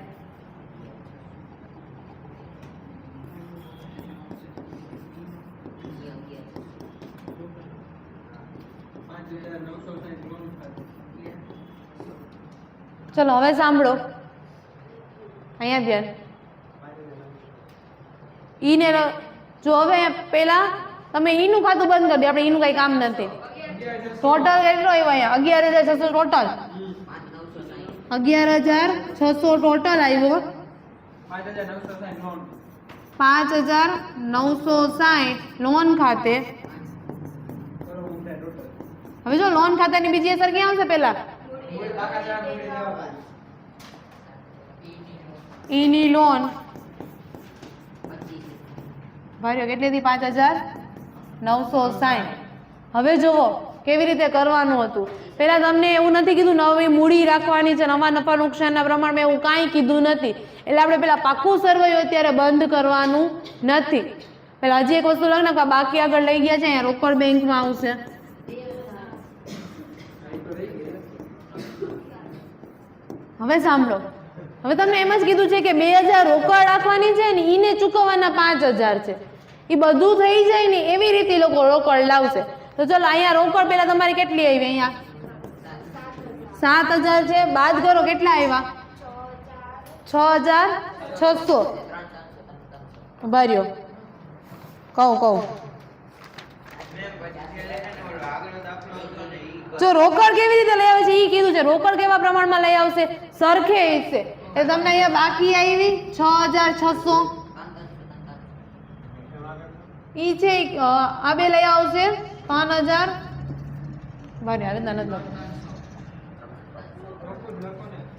A: ચલો હવે સાંભળો અહીંયા ધ્યાન ઈને જો હવે પેલા તમે ઈનું ખાતું બંધ કરી દો આપણે ઈનું કઈ કામ નથી ટોટલ કેટલો આવ્યો અહીંયા 11600 ટોટલ 11600 ટોટલ આવ્યો 5960 લોન ખાતે હવે જો લોન ખાતાની બીજી અસર ક્યાં આવશે પેલા ઈની લોન ભાર્યો કેટલી હતી 5960 હવે જુઓ કેવી રીતે કરવાનું હતું પેલા તમને એવું નથી કીધું નવી મૂડી રાખવાની છે નવા નફા નુકસાનના પ્રમાણમાં એવું કાંઈ કીધું નથી એટલે આપણે પેલા પાકું સર્વે અત્યારે બંધ કરવાનું નથી પેલા હજી એક વસ્તુ લખ નાખવા બાકી આગળ લઈ ગયા છે અહીંયા રોકડ બેંકમાં આવશે હવે સાંભળો હવે તમને એમ જ કીધું છે કે 2000 રોકડ રાખવાની છે ને ઈને ચૂકવવાના 5000 છે એ બધું થઈ જાય ને એવી રીતે લોકો રોકડ લાવશે તો ચલો અહીંયા રોકડ પેલા તમારી કેટલી આવી અહીંયા 7000 છે બાદ કરો કેટલા આવ્યા 6600 ભર્યો કહું જો રોકડ કેવી રીતે લઈ આવે છે એ કીધું છે રોકડ કેવા પ્રમાણમાં લઈ આવશે સરખે છે એટલે તમને અહીંયા બાકી આવી 6600 ઈ છે આ બે લઈ આવશે 5000 ભરે હાલે નનદ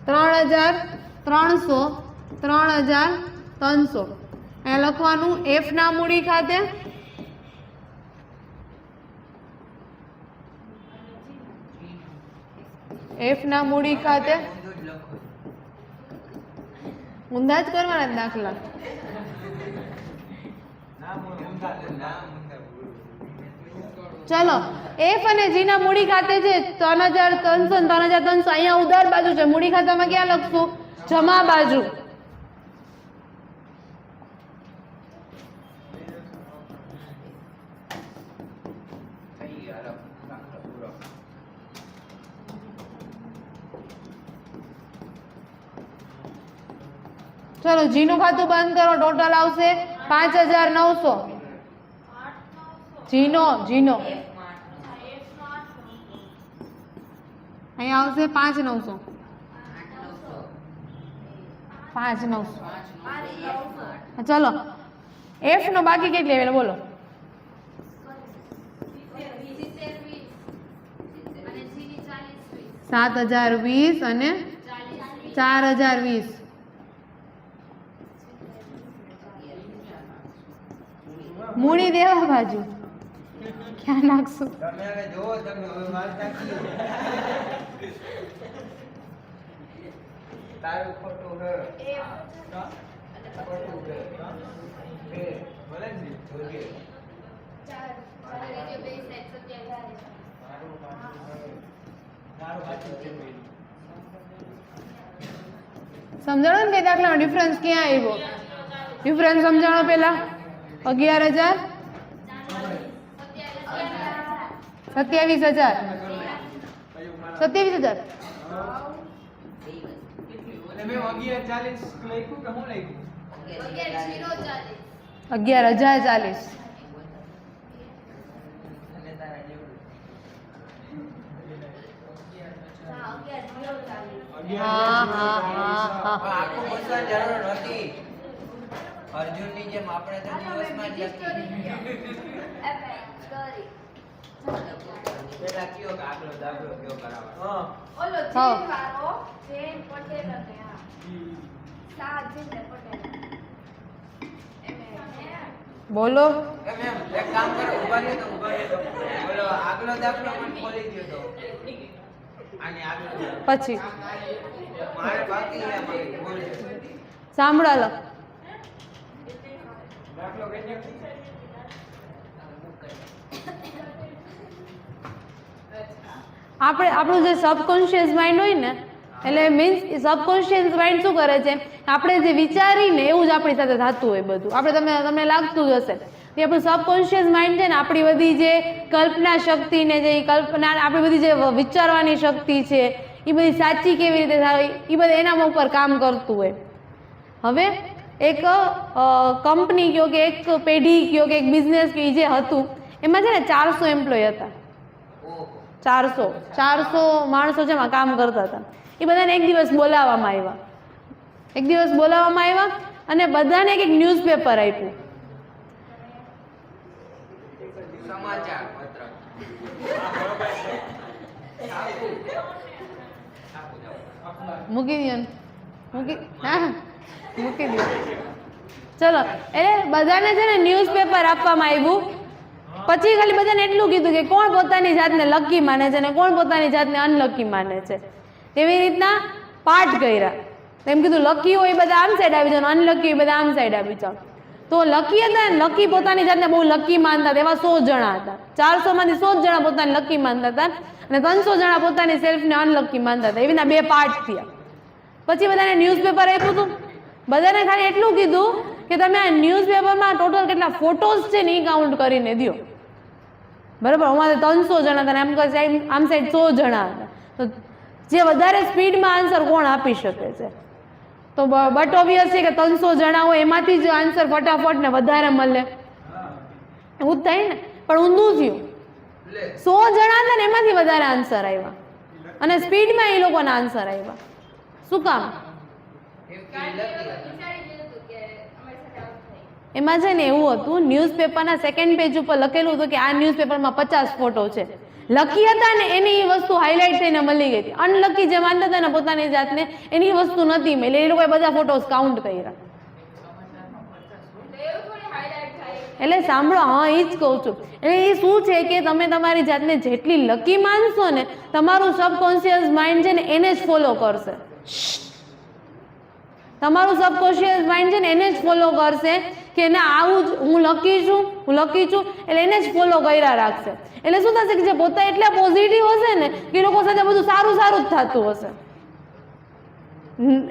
A: 3300 3300 અહીંયા લખવાનું એફ ના મૂડી ખાતે એફ ના મૂડી ખાતે ઊંધા જ કરવાના જ દાખલા. ચલો એફ અને જી ના મૂડી ખાતે છે 3300 ને 3300. અહીંયા ઉધાર બાજુ છે, મૂડી ખાતામાં ક્યાં લખશું? જમા બાજુ. ચલો જી નું ખાતું બંધ કરો, ટોટલ આવશે 5900. જીનો અહીંયા આવશે 5900. 5900. ચલો એફ નો બાકી કેટલી આવેલો બોલો? 7020 અને 4020. મૂડી દેવા બાજુ ક્યાં નાખશું?
C: તમે હવે જોવો, તમે હવે મારતા કીધું. તારું ખોટું હે. ખોટું હે. ભલે ને જોજે.
A: સમજાણો ને બે દાખલાનો ડિફરન્સ ક્યાં આવ્યો? ડિફરન્સ સમજાણો પેલા. 11000 27000 27000.
C: અને મેં 1140 લખ્યું કે હું લખ્યું?
A: 11040.
C: અને તારા જેવું.
A: હા.
C: આખું પૂછવાની જરૂર નથી. અર્જુનની જેમ આપણે તો દિવસમાં જ લખી. પેલા કયો કે આગલો દાખલો કયો કરાવવાનો?
B: ઓલો
A: હા.
B: જૈન વાળો જૈન પટેલ અને આ શાહ જૈન પટેલ
A: બોલો.
C: એમ એક કામ કરો, ઊભા રહ્યો તો બોલો આગલો દાખલો મને ખોલી દ્યો તો. આને આગલો
A: પછી
C: મારે બાકી છે મારી બોલે.
A: સાંભળો લો.
C: દાખલો કઈ દે.
A: આપણું જે સબકોન્શિયસ માઇન્ડ હોય ને, એટલે મીન્સ સબકોન્શિયસ માઇન્ડ શું કરે છે? આપણે જે વિચારીને એવું જ આપણી સાથે થતું હોય બધું. તમને લાગતું જ હશે કે આપણું સબકોન્શિયસ માઇન્ડ છે ને, આપણી બધી જે કલ્પના શક્તિ ને જે કલ્પના, આપણી બધી જે વિચારવાની શક્તિ છે એ બધી સાચી કેવી રીતે થાય એ બધું એના ઉપર કામ કરતું હોય. હવે એક કંપની કયો કે એક પેઢી કયો કે એક બિઝનેસ કયો જે હતું એમાં છે ને 400 એમ્પ્લોય હતા. 400 માણસો જેમાં કામ કરતા હતા. એ બધાને એક દિવસ બોલાવવામાં આવ્યા અને બધાને એક ન્યૂઝપેપર આપ્યું.
C: સમાચાર પત્ર.
A: મૂકી દો. ચલો એટલે બધાને છે ને ન્યૂઝપેપર આપવામાં આવ્યું. પછી ખાલી બધાને એટલું કીધું કે કોણ પોતાની જાતને લકી માને છે અને કોણ પોતાની જાતને અનલકી માને છે. એવી રીતના પાઠ કર્યા. એમ કીધું લકી હોય બધા આમ સાઈડ આવી જાવ, અનલકી હોય બધા આમ સાઈડ આવી જાવ. તો લકી હતા ને, લકી પોતાની જાતને બહુ લકી માનતા હતા. એવા 100 જણા હતા. 400 માંથી 100 જણા પોતાને લકી માનતા હતા અને 300 જણા પોતાની સેલ્ફને અનલકી માનતા હતા. એવી બે પાર્ટ થયા. પછી બધાને ન્યૂઝપેપર આપ્યું હતું. બધાને ખાલી એટલું કીધું કે તમે આ ન્યૂઝપેપરમાં ટોટલ કેટલા ફોટોઝ છે ને એ કાઉન્ટ કરીને દો. બરાબર, અમારે 300 જણા હતા, આમ સાઈડ 100 જણા હતા. તો જે વધારે સ્પીડમાં આન્સર કોણ આપી શકે છે? તો બટ ઓબ્વિયસ છે કે 300 જણા હોય એમાંથી જ આન્સર ફટાફટ ને વધારે મળે. એવું જ થાય ને, પણ ઊંધું થયું. 100 જણા હતા ને એમાંથી વધારે આન્સર આવ્યા અને સ્પીડમાં એ લોકોના આન્સર આવ્યા. શું કામ? એમાં છે ને એવું હતું, ન્યૂઝપેપરના સેકન્ડ પેજ ઉપર લખેલું હતું કે આ ન્યૂઝપેપરમાં 50 ફોટો છે. લકી હતા ને એની એ વસ્તુ હાઇલાઇટ થઈને મળી ગઈ હતી. અનલકી જે માનતા હતા ને પોતાની જાતને એની વસ્તુ નથી મળી. એ લોકોએ બધા ફોટોઝ કાઉન્ટ કર્યા. એટલે સાંભળો, હા એ જ કહું છું. એટલે એ શું છે કે તમે તમારી જાતને જેટલી લકી માનશો ને, તમારું સબકોન્શિયસ માઇન્ડ છે ને એને જ ફોલો કરશે. તમારું સબકોન્શિયસ માઇન્ડ છે ને એને જ ફોલો કરશે કે ના આવું જ હું લકી છું, એટલે એને જ ફોલો કર્યા રાખશે. એટલે શું થશે કે જે પોતા એટલા પોઝિટિવ હશે ને કે લોકો સાથે બધું સારું સારું જ થતું હશે.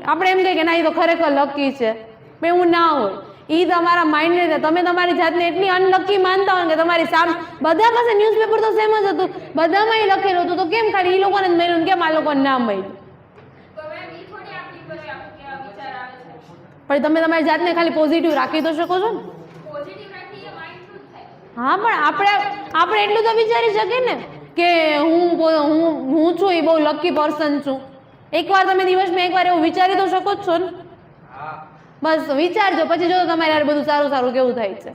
A: આપણે એમ કહીએ કે ના એ તો ખરેખર લકી છે, પણ એવું ના હોય. એ તમારા માઇન્ડને તમે તમારી જાતને એટલી અનલકી માનતા હોય કે તમારી સામે બધા પાસે ન્યૂઝપેપર તો સેમ જ હતું, બધામાં એ લખેલું હતું, તો કેમ ખાલી એ લોકોને જ મળ્યું, કેમ આ લોકોને ના મળ્યું? પણ તમે તમારી જાતને ખાલી પોઝિટિવ રાખી તો શકો છો ને. હા, પણ આપણે એટલું તો વિચારી શકીએ ને કે હું છું એ બહુ લકી પર્સન છું. એકવાર તમે દિવસમાં એકવાર એવું વિચારી તો શકો જ છો ને. બસ વિચારજો, પછી જો તમારે યાર બધું સારું સારું કેવું થાય છે.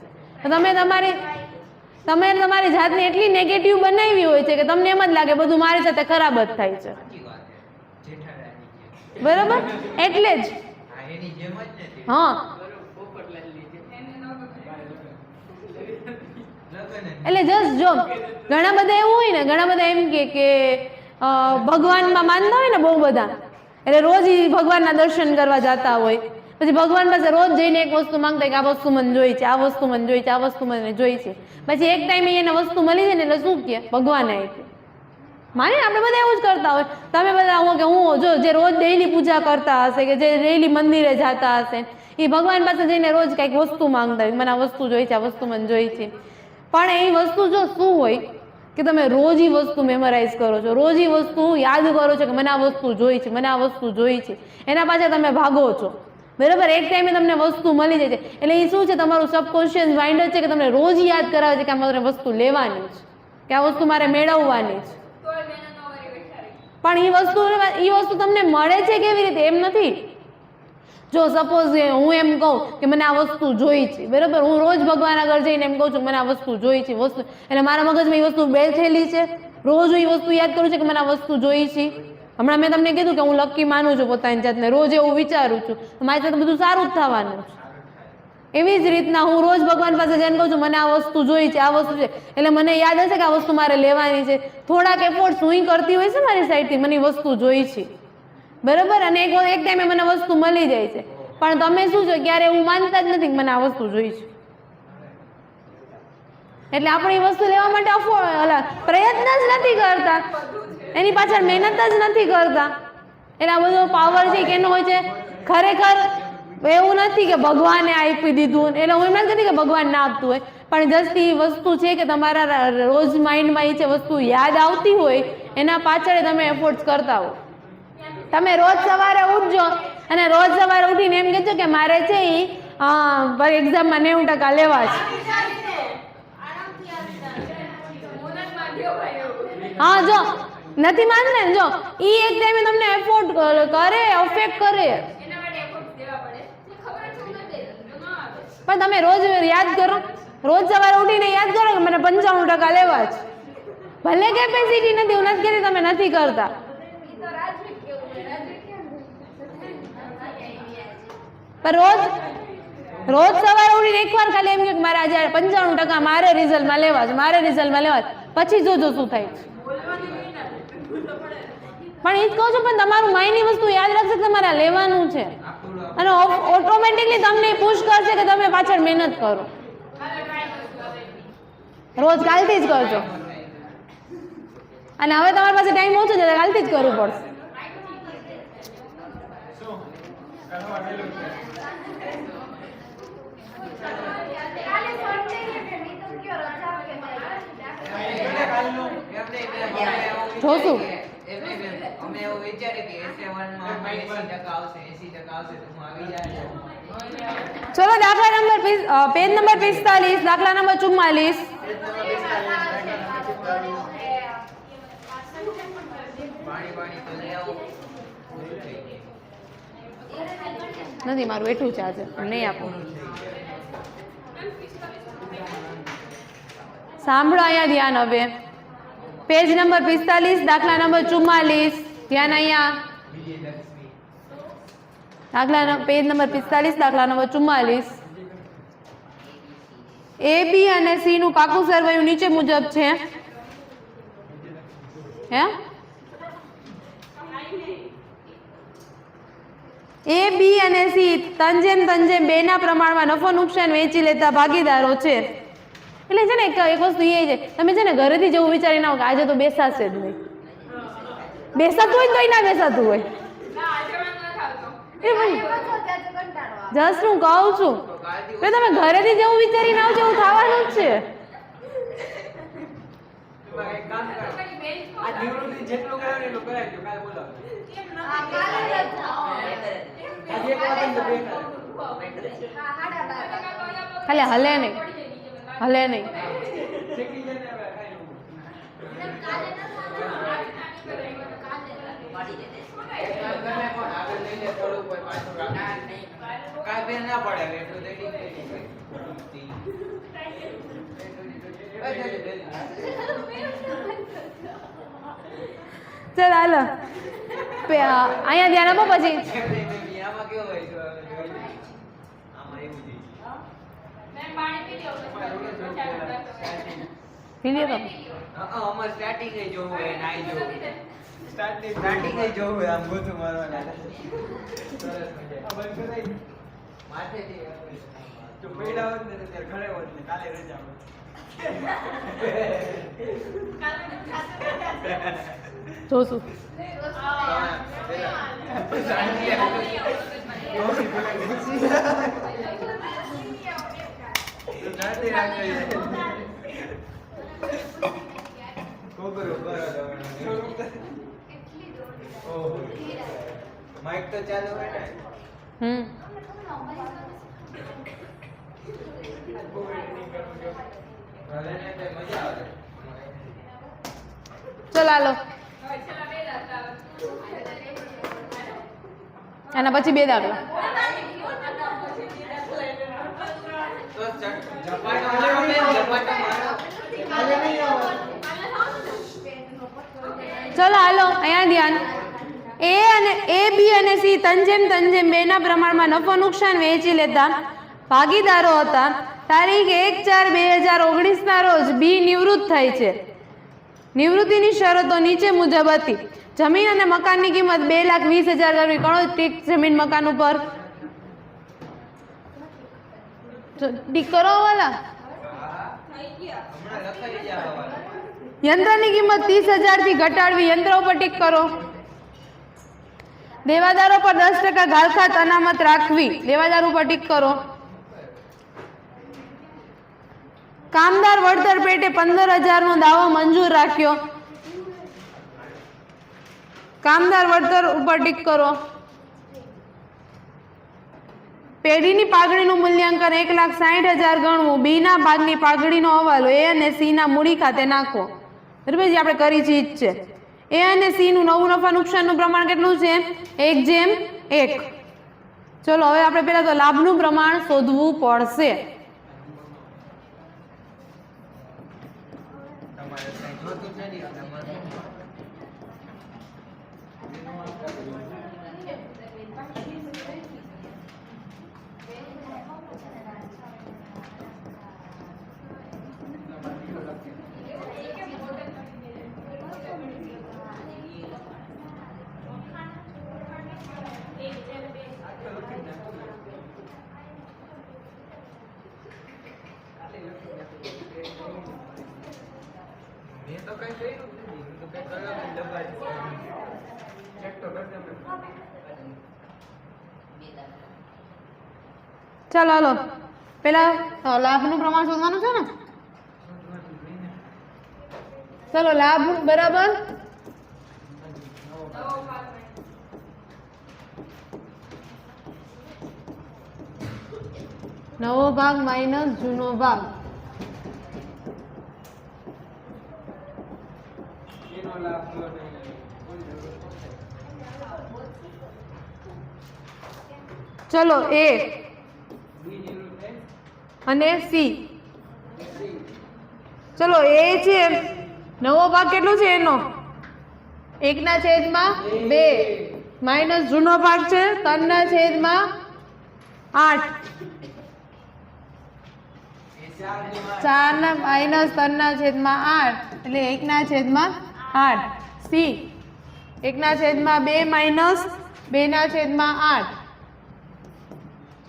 A: તમે તમારી જાતને એટલી નેગેટિવ બનાવી હોય છે કે તમને એમ જ લાગે બધું મારી સાથે ખરાબ જ થાય છે. બરાબર? એટલે જ હા, એટલે જસ્ટ જો ઘણા બધા એવું હોય ને, ઘણા બધા એમ કે ભગવાનમાં માનતા હોય ને બહુ બધા, એટલે રોજ ભગવાનના દર્શન કરવા જતા હોય, પછી ભગવાન પાસે રોજ જઈને એક વસ્તુ માંગતા હોય કે આ વસ્તુ મને જોઈ છે, આ વસ્તુ મને જોઈ છે, આ વસ્તુ મને જોઈ છે. પછી એક ટાઈમે એને વસ્તુ મળી જાય ને એટલે શું કહે ભગવાને આપી. માની આપણે બધા એવું જ કરતા હોય. તમે બધા હું જો જે રોજ ડેઈલી પૂજા કરતા હશે કે જે ડેઈલી મંદિરે જતા હશે એ ભગવાન પાસે જઈને રોજ કંઈક વસ્તુ માંગતા હોય, મને આ વસ્તુ જોઈ છે, આ વસ્તુ મને જોઈ છે. પણ એ વસ્તુ જો શું હોય કે તમે રોજ એ વસ્તુ મેમોરાઇઝ કરો છો, રોજ એ વસ્તુ યાદ કરો છો કે મને આ વસ્તુ જોઈ છે, મને આ વસ્તુ જોઈ છે, એના પાછળ તમે ભાગો છો. બરાબર? એક ટાઈમે તમને વસ્તુ મળી જાય છે એટલે એ શું છે તમારું સબકોન્શિયસ માઇન્ડ જ છે કે તમને રોજ યાદ કરાવે છે કે આ મારે વસ્તુ લેવાની છે, કે આ વસ્તુ મારે મેળવવાની છે. પણ એ વસ્તુ તમને મળે છે કેવી રીતે એમ નથી. જો સપોઝ હું એમ કહું કે મને આ વસ્તુ જોઈ છે, બરાબર, હું રોજ ભગવાન આગળ જઈને એમ કહું છું મને આ વસ્તુ જોઈ છે, વસ્તુ એટલે મારા મગજમાં એ વસ્તુ બેઠેલી છે, રોજ એ વસ્તુ યાદ કરું છું કે મને આ વસ્તુ જોઈ છે. હમણાં મેં તમને કીધું કે હું લકી માનું છું પોતાની જાતને, રોજ એવું વિચારું છું, મારી સાથે બધું સારું જ થવાનું છે. એવી જ રીતના હું રોજ ભગવાન પાસે જઈને કહું છું મને આ વસ્તુ જોઈ છે, આ વસ્તુ છે, એટલે મને યાદ હશે કે આ વસ્તુ મારે લેવાની છે. થોડાક એફર્ટ્સ હું કરતી હોય છે મારી સાઈડથી, મને વસ્તુ જોઈ છે, બરાબર, અને એક ટાઈમે મને વસ્તુ મળી જાય છે. પણ તમે શું છો ક્યારે એવું માનતા જ નથી કે મને આ વસ્તુ જોઈ છે. એટલે આપણે એ વસ્તુ લેવા માટે પ્રયત્ન જ નથી કરતા, એની પાછળ મહેનત જ નથી કરતા. એટલે આ બધો પાવર છે કેનો હોય છે? ખરેખર એવું નથી કે ભગવાને આપી દીધું, એટલે હું એમ નથી કહેતી કે ભગવાન ના આપતું હોય, પણ જસ્ટ એ વસ્તુ છે કે તમારા રોજ માઇન્ડમાં એ છે વસ્તુ યાદ આવતી હોય, એના પાછળ તમે એફર્ટ્સ કરતા હો. તમે રોજ સવારે ઉઠજો અને રોજ સવારે ઉઠીને એમ કહેજો કે મારે છે એ એક્ઝામમાં 90% લેવા છે. હા, જો નથી માનતા ને, જો ઈ એક ટાઈમે તમને એફોર્ડ કરે, અફેક્ટ કરે, પણ તમે રોજ યાદ કરો, રોજ સવારે ઉઠીને યાદ કરો કે મને 95% લેવા છે. ભલે કેપેસિટી નથી, હું નથી કહેતી તમે નથી કરતા, પણ રોજ સવારે ઉઠીને એકવાર ખાલી એમ કે મારે આજે 95% મારે રિઝલ્ટમાં લેવા છે, મારે રિઝલ્ટમાં લેવા છે, પછી જોજો શું થાય છે. પણ એ જ કહું છું, પણ તમારું માઇન્ડ ની વસ્તુ યાદ રાખશે કે તમારે લેવાનું છે, અને ઓટોમેટિકલી તમને પુશ કરશે કે તમે પાછળ મહેનત કરો. રોજ કાલથી જ કરજો, અને હવે તમારી પાસે ટાઈમ ઓછો છે, કાલથી જ કરવું પડશે. જોશું
C: અમે એવું વિચાર્યું કે S1 માં 80% આવશે, 80% આવશે તો હું આવી જાય.
A: ચલો દાખલા નંબર પેજ નંબર 45, દાખલા નંબર 44.
C: પાણી તો લઈ આવો.
A: નથી, મારું એટલું છે આજે, નહીં આપું. સાંભળો અહીંયા ધ્યાન. હવે પેજ નંબર 45, દાખલા નંબર 44, ધ્યાન અહીંયા. પેજ નંબર 45, દાખલા નંબર 44. એ બી અને સી નું પાકું સરવૈયું નીચે મુજબ છે હે એ બી અને સી તંજેમ બે ના પ્રમાણમાં નફો નુકસાન વેચી લેતા ભાગીદારો છે. એટલે છે ને એક વસ્તુ એ છે, તમે છે ને ઘરેથી જેવું વિચારીને આવો કે આજે તો બેસાશે જ નહીં. બેસાતું હોય તોય ના બેસાતું હોય. એ ભાઈ જસ્ટ હું કહું છું કે તમે ઘરેથી જેવું વિચારીને આવજો એવું થવાનું જ છે.
C: એક કામ કરો, આ નિવૃત્તિ જેટલું કરાવે એટલું કરાવી દો. કાલે બોલાવો. આજે એક વાત તો બે
A: ખાલી હલે નહીં
C: શીખી જાય ને હવે કાઈ નું. એક કામ કરે પણ આગળ લઈ લે થોડું કોઈ પાછું રાખ. કાઈ બેન ના પડે હવે એટલું રેડી
A: ચાલ હાલો અહીંયા ધ્યાન આપો પછી
C: આમાં કેવું હોય છે આમાં એવું છે.
A: પી લ્યો તમે.
C: અમાર સ્ટાર્ટિંગ એ જોવું હોય નાઈ જોવું. સ્ટાર્ટિંગ એ જોવું હોય આમ ગોતું મારવાના. સરસ મજા. બંધ કરાઈ. માથેથી જો પૈડા હોત ને ત્યારે ઘરે હોત ને કાલે રજા હોત.
A: જોશું
C: માઇક તો ચાલુ હોય ને. મજા આવે.
A: ચલો હાલો એના પછી 2 દાખલા.
C: તો ઝપાટો મારો બેન, ઝપાટો મારો.
A: ચલો હાલો અહીંયા ધ્યાન. એ બી અને સી તંજેમ બે ના પ્રમાણમાં નફો નુકસાન વેચી લેતા ભાગીદારો હતા. તારીખ 1/4/2019 ના રોજ બી નિવૃત્ત થાય છે. નિવૃત્તિની શરતો નીચે મુજબ હતી. જમીન અને મકાનની કિંમત 2,20,000 કરવી. કણો ટીક જમીન મકાન ઉપર ટીક કરો વાલા.
C: હમણાં લખાઈ જાવ હવે.
A: યંત્રની કિંમત 30,000 થી ઘટાડવી. યંત્ર ઉપર ટીક કરો. દેવાદારો પર 10% ઘાલખાત અનામત રાખવી. દેવાદાર ઉપર ટીક કરો. કામદાર વળતર પેટે 15,000 નો દાવો મંજૂર રાખ્યો. કામદાર વળતર ઉપર ટીક કરો. પેઢીની પાઘડીનું મૂલ્યાંકન 1,60,000 ગણવું. બી ના ભાગની પાઘડીનો હવાલો એ અને સી ના મૂડી ખાતે નાખો. બરાબર જે આપણે કરી છે ઈ જ છે. એ અને સી નું નવું નફા નુકસાનનું પ્રમાણ કેટલું છે? 1/1. ચલો હવે આપણે પહેલા તો લાભનું પ્રમાણ શોધવું પડશે.
C: તમારે કઈ જોતું જ નથી તમારે. મેં તો કઈ કર્યું જ નથી. હું તો કઈ કરવા ડબ્બા જ ચેક તો કરજો મેં.
A: ચાલો હાલો પેલા લાભનું પ્રમાણ શોધવાનું છે ને. ચલો લાભ બરાબર નવો ભાગ માઇનસ જૂનો ભાગ.
C: એનો લાભ લો નહીં. કોઈ જરૂર નથી.
A: ચલો એ
C: બી જરૂર છે.
A: અને સી. ચલો એ છે નવો ભાગ કેટલો છે એનો 1/2 માઇનસ જૂનો ભાગ છે 3/8. 4 ના માઇનસ 3 ના છેદમાં 8 એટલે 1 ના છેદમાં 8. સી 1 ના છેદમાં 2 માઇનસ 2 ના છેદમાં 8.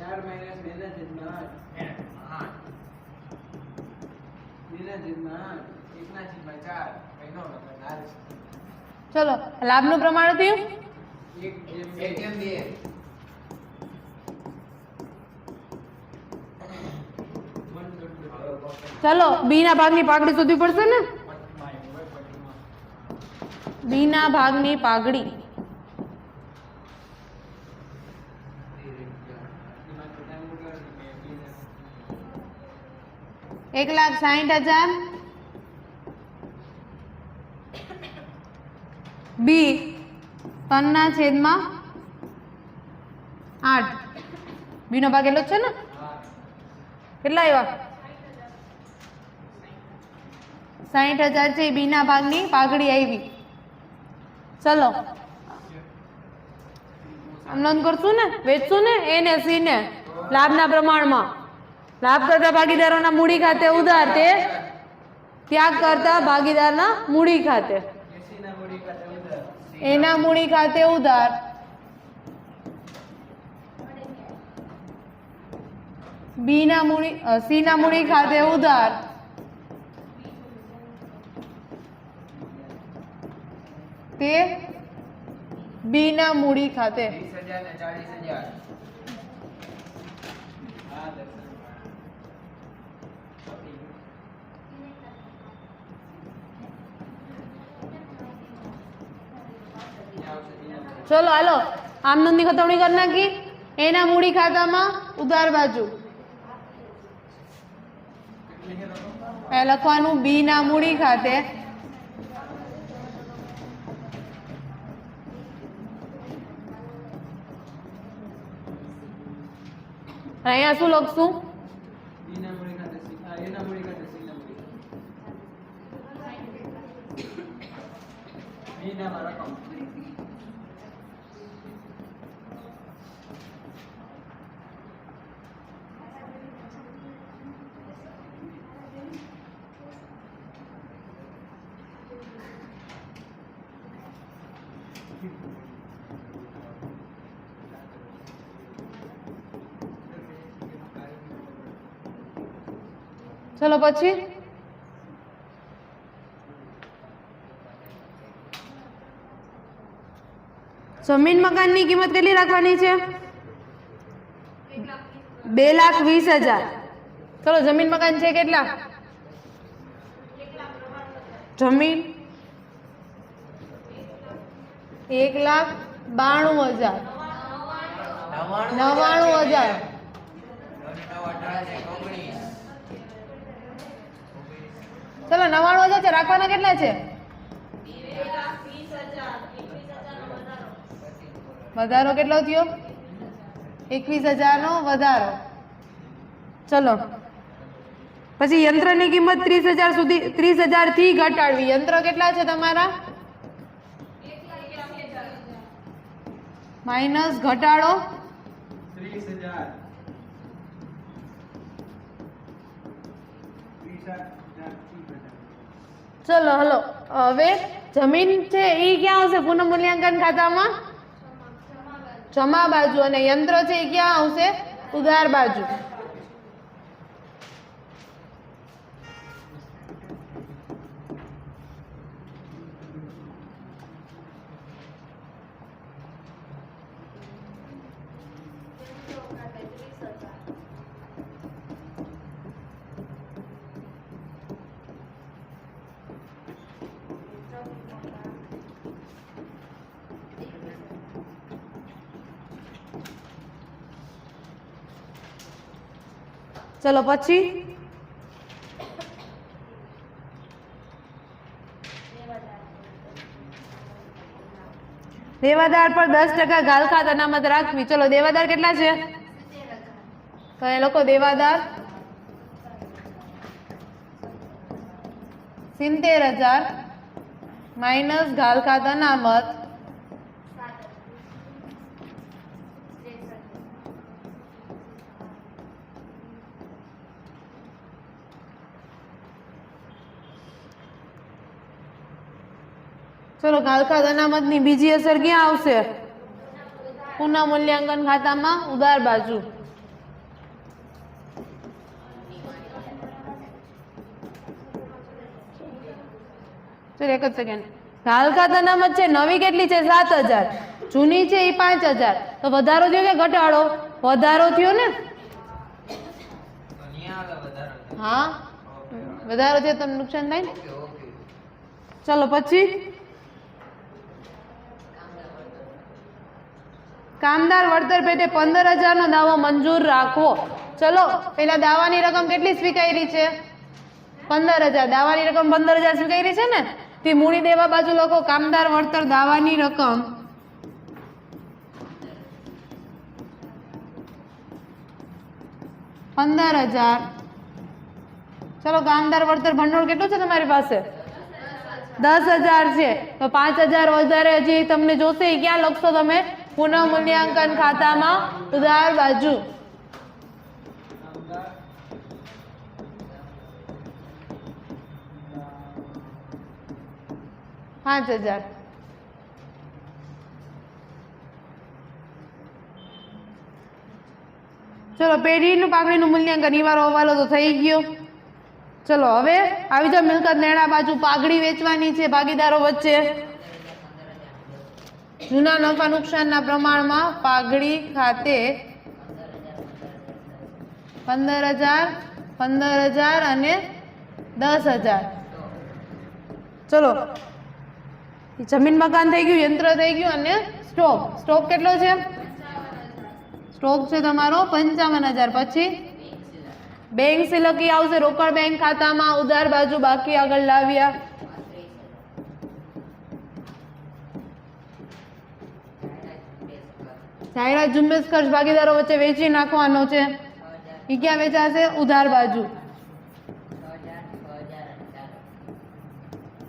C: 4 માઇનસ 2 ના છેદમાં 8. 2 ના છેદમાં 8. 1 ના છેદમાં 4. કઈ નો લખાય.
A: ચલો લાભનું પ્રમાણ થયું
C: 1:2.
A: ચલો બી ના ભાગની પાઘડી શોધવી પડશે ને. બી ના ભાગની પાઘડી 1,60,000. બી 3 ના છેદમાં 8. બી નો ભાગ એટલો જ છે ને. કેટલા આવ્યા 60,000 છે. બી ના ભાગની પાઘડી આવી. ચલો અનલોન કરશું ને, વેચશું ને એ ને સી ને લાભના પ્રમાણમાં. લાભ કરતા ભાગીદારોના મૂડી ખાતે ઉધાર તે ત્યાગ કરતા ભાગીદારના મૂડી ખાતે એના મૂડી ખાતે ઉધાર બી ના મૂડી સી ના મૂડી ખાતે ઉધાર તે બી ના મૂડી ખાતે
C: 20,000 ને 40,000.
A: ચલો હાલો આમ નોંધની ખતવણી કરી નાખી. એના મૂડી ખાતામાં ઉધાર બાજુ લખવાનું બી ના મૂડી ખાતે અહીંયા શું લખશું
C: બીના મૂડી ખાતે એના મૂડી ખાતે સીના મૂડી બીના માં રકમ
A: ચલો પછી જમીન મકાનની કિંમત કેટલી રાખવાની છે 2,20,000. ચલો જમીન મકાન છે કેટલા જમીન 1,92,000 99,000. ચલો 99,000 છે રાખવાના કેટલા છે વધારો કેટલો થયો 21,000 નો વધારો. ચલો પછી યંત્રની કિંમત 30,000 સુધી 30,000 થી ઘટાડવી. યંત્ર કેટલા છે તમારા માઇનસ ઘટાડો
C: 30,000.
A: ચલો હલો હવે જમીન છે એ ક્યાં આવશે પુનઃ મૂલ્યાંકન ખાતામાં જમા બાજુ અને યંત્ર છે એ ક્યાં આવશે ઉધાર બાજુ. ચલો પછી દેવાદાર પર 10% ગાલખાત અનામત રાખવી. ચલો દેવાદાર કેટલા છે તો એ લોકો દેવાદાર 70,000 માઇનસ ગાલખાત અનામત ચલો ઘાલખાત અનામતની બીજી અસર ક્યાં આવશે? પુનઃ મૂલ્યાંકન ખાતામાં ઉધાર બાજુ. ચલો એક જ સેકન્ડ. ઘાલખાત અનામત છે નવી કેટલી છે? 7,000. જૂની છે એ 5,000. તો વધારો થયો કે ઘટાડો? વધારો થયો ને.
C: તો ન્યા આગળ વધારો થયો.
A: હા વધારો થયો તમને નુકસાન થાય ને.
C: Okay okay.
A: ચલો પછી કામદાર વળતર પેટે 15,000 નો દાવો મંજૂર રાખવો. ચલો પેલા દાવાની રકમ કેટલી સ્વીકારી છે? 15,000. દાવાની રકમ 15,000 સ્વીકારી છે ને. તે મૂડી દેવા બાજુ લખો કામદાર વળતર દાવાની રકમ 15,000. ચલો કામદાર વળતર ભંડોળ કેટલું છે તમારી પાસે? 10,000 છે. તો 5,000 વધારે હજી તમને જોશે એ ક્યાં લખશો તમે? પુનઃ મૂલ્યાંકન ખાતામાં ઉધાર બાજુ. $5,000. ચલો પેઢીનું પાકડીનું મૂલ્યાંકન ઈવારો હવાલો તો થઈ ગયો. ચલો હવે આવી જાઓ મિલકત લેણા બાજુ. પાઘડી વેચવાની છે ભાગીદારો વચ્ચે. જૂના નફા નુકસાનના પ્રમાણમાં પાઘડી ખાતે 15,000, 15,000 અને 10,000. ચલો જમીન મકાન થઈ ગયું, યંત્ર થઈ ગયું અને સ્ટોક. સ્ટોક કેટલો છે? સ્ટોક છે તમારો 55,000. પછી બેંક સિલકી આવશે રોકડ બેંક ખાતામાં ઉધાર બાજુ બાકી આગળ લાવ્યા. જાહેરાત ઝુંબેશ ખર્ચ ભાગીદારો વચ્ચે વેચી નાખવાનો છે. એ ક્યાં વેચાશે? ઉધાર બાજુ.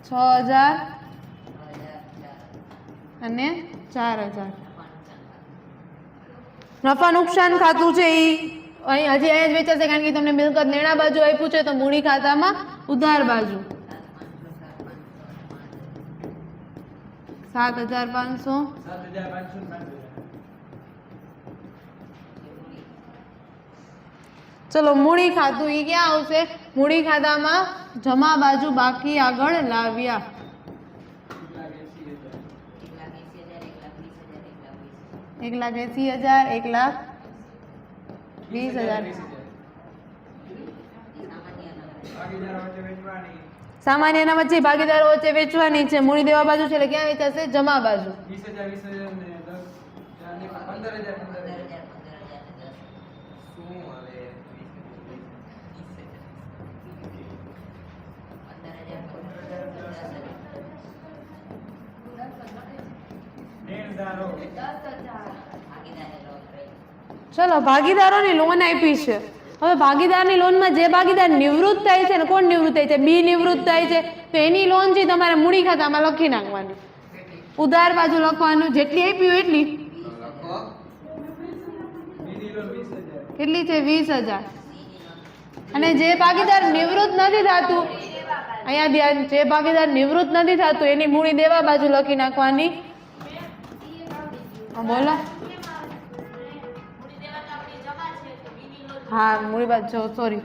A: 6,000 અને 4,000. નફા નુકસાન ખાતું છે એ અહીં હજી અહીંયા જ વેચાશે કારણ કે તમને મિલકત લેણા બાજુ આપ્યું છે તો મૂડી ખાતામાં ઉધાર બાજુ 7,500. ચલો મૂડી ખાતું એ ક્યાં આવશે? મૂડી ખાતામાં જમા બાજુ બાકી આગળ લાવ્યા. 1,80,000, 1,20,000. સામાન્ય ના વચ્ચે ભાગીદારો વચ્ચે વેચવાની છે. મૂડી દેવા બાજુ છે એટલે ક્યાં વેચાશે? જમા બાજુ.
C: 20,000, 15,000. શું હવે?
A: ચલો ભાગીદારોની લોન આપી છે. હવે ભાગીદારની લોનમાં જે ભાગીદાર નિવૃત્ત થાય છે ને, કોણ નિવૃત્ત થાય છે? બી નિવૃત્ત થાય છે. તો એની લોન છે તમારે મૂડી ખાતામાં લખી નાખવાની. ઉધાર બાજુ લખવાનું. જેટલી આપી હોય એટલી. કેટલી છે? 20,000. અને જે ભાગીદાર નિવૃત્ત નથી થતું, અહીંયા ધ્યાન, જે ભાગીદાર નિવૃત્ત નથી થતું એની મૂડી દેવા બાજુ લખી નાખવાની. બોલો. હા મૂડી બાજુ. સોરી,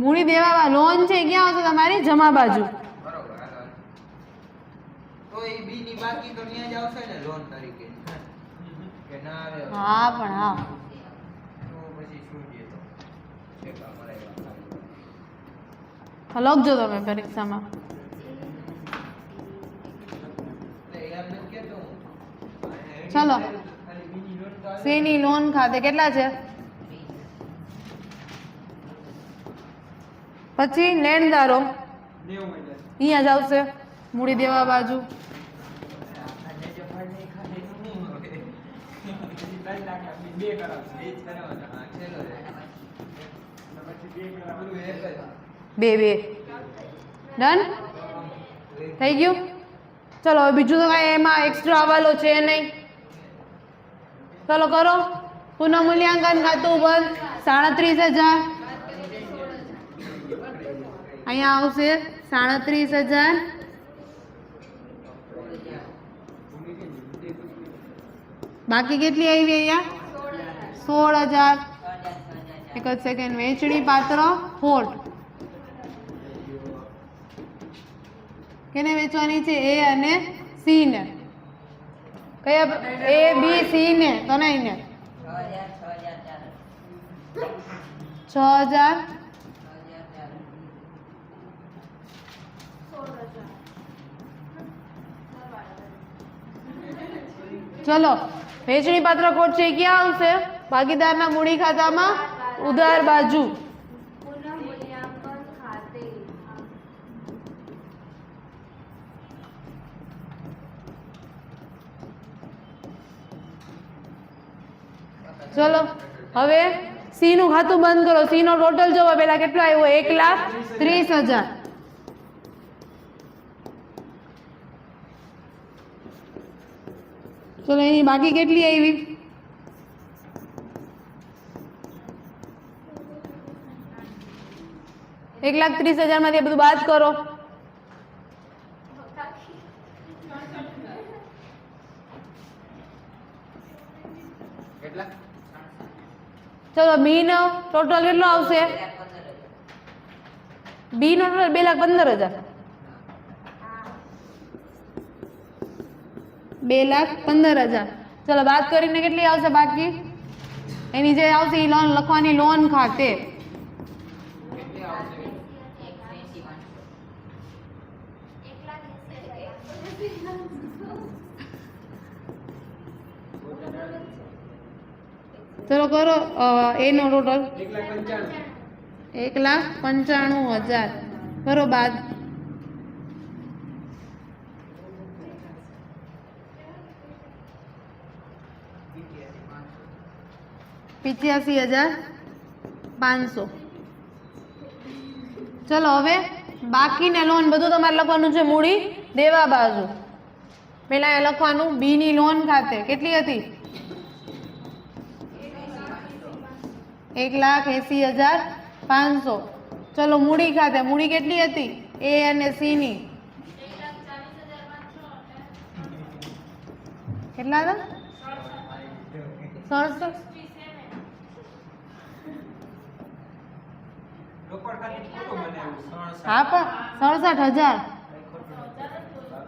A: મૂડી દેવા લોન છે ક્યાં આવશે તમારી? જમા બાજુ.
C: તો એ બી ની બાકી તો ન્યા જ આવશે ને લોન તરીકે કે ના આવે?
A: હા પણ હા
C: તો પછી શું છે? તો ઠેકા મરાય
A: લખજો તમે પરીક્ષામાં. ચલો સી ની લોન ખાતે કેટલા છે? પછી લેણદારો અહીંયા જ આવશે મૂડી દેવા બાજુ. બે ડન થઈ ગયું. ચલો હવે બીજું તો કાંઈ એમાં એક્સ્ટ્રા હવાલો છે નહીં. ચલો કરો. પુનઃ મૂલ્યાંકન ખાતું બંધ 37,000. અહીંયા આવશે 37,000. બાકી કેટલી આવી અહીંયા 16,000. એક જ સેકન્ડ. વેચણી પાત્ર ખોટ કેને વેચવાની છે? એ અને સી ને. કયા? એ બી સી ને તનયને 6,000. ચલો વેચણી પાત્ર ખોટ છે ક્યાં આવશે? ભાગીદારના મૂડી ખાતામાં ઉધાર બાજુ.
B: પુનઃ મૂલ્યાંકન ખાતે
A: ચલો હવે સી નું ખાતું બંધ કરો. સી નો ટોટલ જોવો પેલા કેટલો આવ્યો? 1,30,000. ચલો એની બાકી કેટલી આવી? 1,30,000 માંથી બધું બાદ કરો.
C: કેટલા?
A: ચલો બી નો ટોટલ કેટલો આવશે? બી નો ટોટલ 2,15,000. 2,15,000. ચલો બાદ કરીને કેટલી આવશે બાકી? એની જે આવશે એ લોન લખવાની લોન ખાતે.
C: કેટલી આવશે?
B: 1,80,000.
A: ચલો કરો એનો ટોટલ
C: 1,95,000.
A: 1,95,000 કરો બાદ. $85,500. ચલો હવે બાકીને લોન બધું તમારે લખવાનું છે મૂડી દેવા બાજુ. પેલા એ લખવાનું બી ની લોન ખાતે કેટલી હતી? 1,80,500. ચલો મૂડી ખાતે મૂડી કેટલી હતી? એ અને સી ની કેટલા હતા? 67.
C: રોકડ ખાતું ખોટું બનાવ્યું.
A: હા પણ 67,000.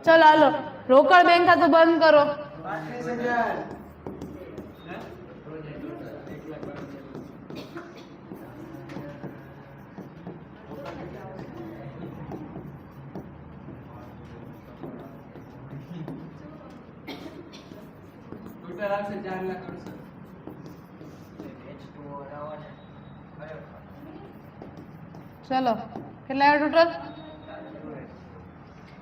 A: ચલો હાલો રોકડ બેંક ખાતું બંધ કરો.
C: 35,000. ટોટલ આવશે 4,68,000.
A: ચલો કેટલા આવ્યા ટોટલ?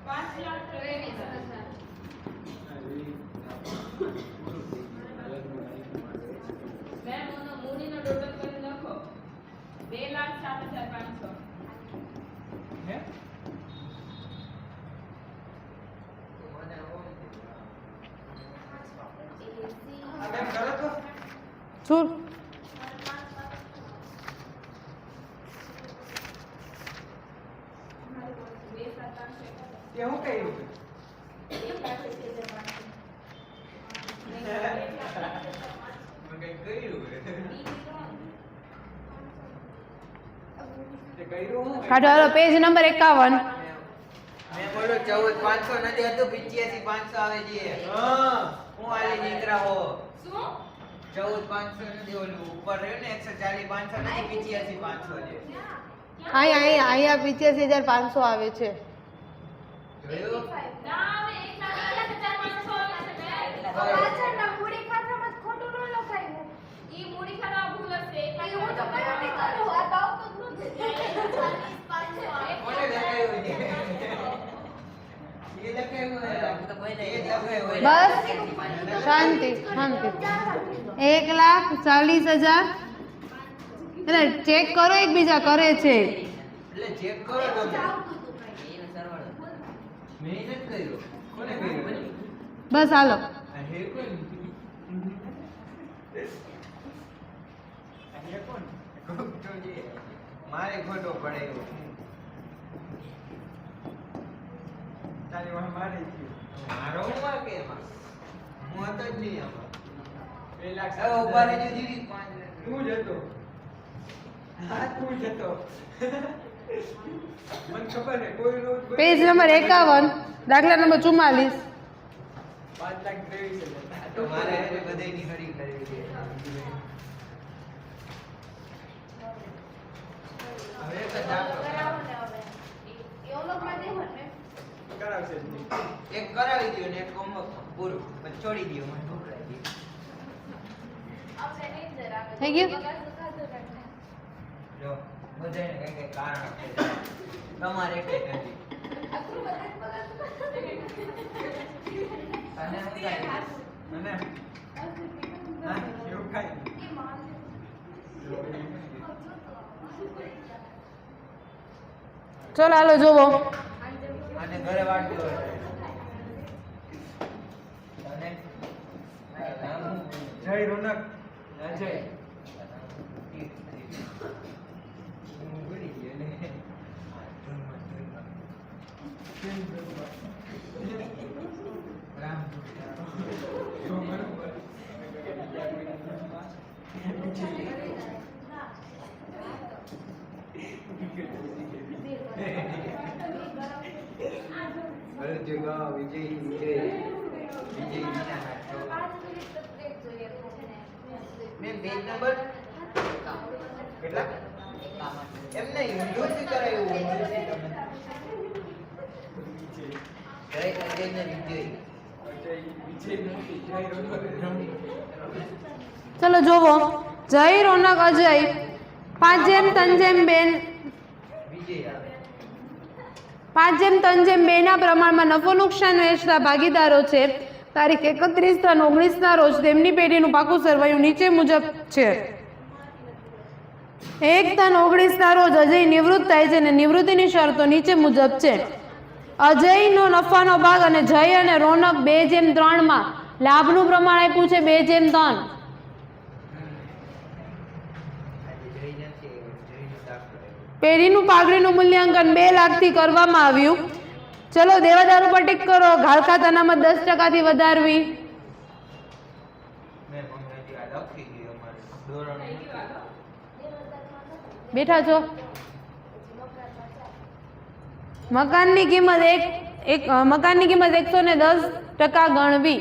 C: 2,07,500.
A: શું?
C: એ હું કર્યું? મેં કંઈક કર્યું. તે કર્યું હું?
A: કાઢો હાલો પેજ નંબર 51.
C: મેં બોલ્યો 14,500 નથી હતું 85,500 આવે છે. હા હું આલે નીકળા હો.
B: શું?
C: 14,500 નથી ઓલું ઉપર રહ્યું ને 140,500 નથી 85,500 છે.
A: અહીંયા 85,500 આવે છે.
C: જોયું?
B: ના હવે 1,05,500 આવે છે ને. પાછળના મૂડી ખાતામાં જ ખોટું ન લખાયું. ઈ મૂડી ખાતામાં ભૂલ હશે. ઈ હું તો કયો નહીં કરું. આ તો આવતું જ નથી. 40,500 આવે.
C: કોને લખાયું છે? એ લખાયું હોય. એ લખાયું હોય.
A: બસ શાંતિ શાંતિ. 1,40,000. એટલે ચેક કરો એકબીજા કરે છે.
C: એટલે ચેક કરો તમે. મેં નથી કર્યું. કોને કર્યું?
A: બસ હાલો
C: આ હે કોણ? મારે ખોટો પડે એવો. તારી વાહ મારે થયું. મારો હું આ કે એમાં? હું હતો જ નહીં આમાં. 2 લાખ. હવે ઉભા રહેજો દીદી. 5 હું જ હતો. હા તું જ હતો. મને ખબર છે કોઈ રોજ
A: પેજ નંબર 51 દાખલા નંબર 44.
C: 5,23,000. તો મારે બધાયની હરી કરવી છે. હવે એક જ દાખલો
B: કરાવો ને હવે. એ ઓલોમાં દેવો ને.
C: કરાવશે જ નહીં. એક કરાવી દો ને એક હોમવર્ક પૂરું પછી છોડી દો મને ઢોકળાઈ દે.
B: આપણે નીંદર આવે.
A: થઈ ગયું?
B: બગાસું ખાધું રાખને.
C: જો બધાયને કઈ કઈ કારણ છે. તમારે એક નથી.
B: આખું બગાસ બગાસું ખાધું.
C: અને હું કાંઈ નહીં. અને હા એવું કાંઈ નહીં.
B: એ માને.
A: ચલો હાલો જોવો.
C: અને ઘરે વાંચતો હોય. અને જય રોનક અજય હું ભૂલી ગયો ને. રામ વિજય વિજય
B: પાંચ મિનિટ તો બ્રેક જોઈએ તો છે ને.
C: મેં પેજ નંબર કેટલા એમ નહીં રોજ કરાયું જય અજય ને વિજય
A: ચલો જોવો. જય રોનક અજય 5:3:2
C: વિજય
A: 5:3:2 ના પ્રમાણમાં નફો નુકસાન વહેંચતા ભાગીદારો છે. તારીખ 31/3/19 રોજ તેમની પેઢીનું પાકું સરવાયું નીચે મુજબ છે. 1/3/19 રોજ અજય નિવૃત્ત થાય છે અને નિવૃત્તિની શરતો નીચે મુજબ છે. અજયનો નફાનો ભાગ અને જય અને રોનક 2:3 માં લાભનું પ્રમાણ આપ્યું છે 2:3. પેઢીનું પાઘડીનું મૂલ્યાંકન 2 લાખથી કરવામાં આવ્યું. ચલો દેવાદાર ઉપર ટીક કરો. ઘાલખાત અનામત 10% થી વધારવી.
C: મેં મંગાજી આ લખી ગયો અમારે ધોરણ
A: બેઠા છો. મકાનની કિંમત મકાનની કિંમત 110% ગણવી.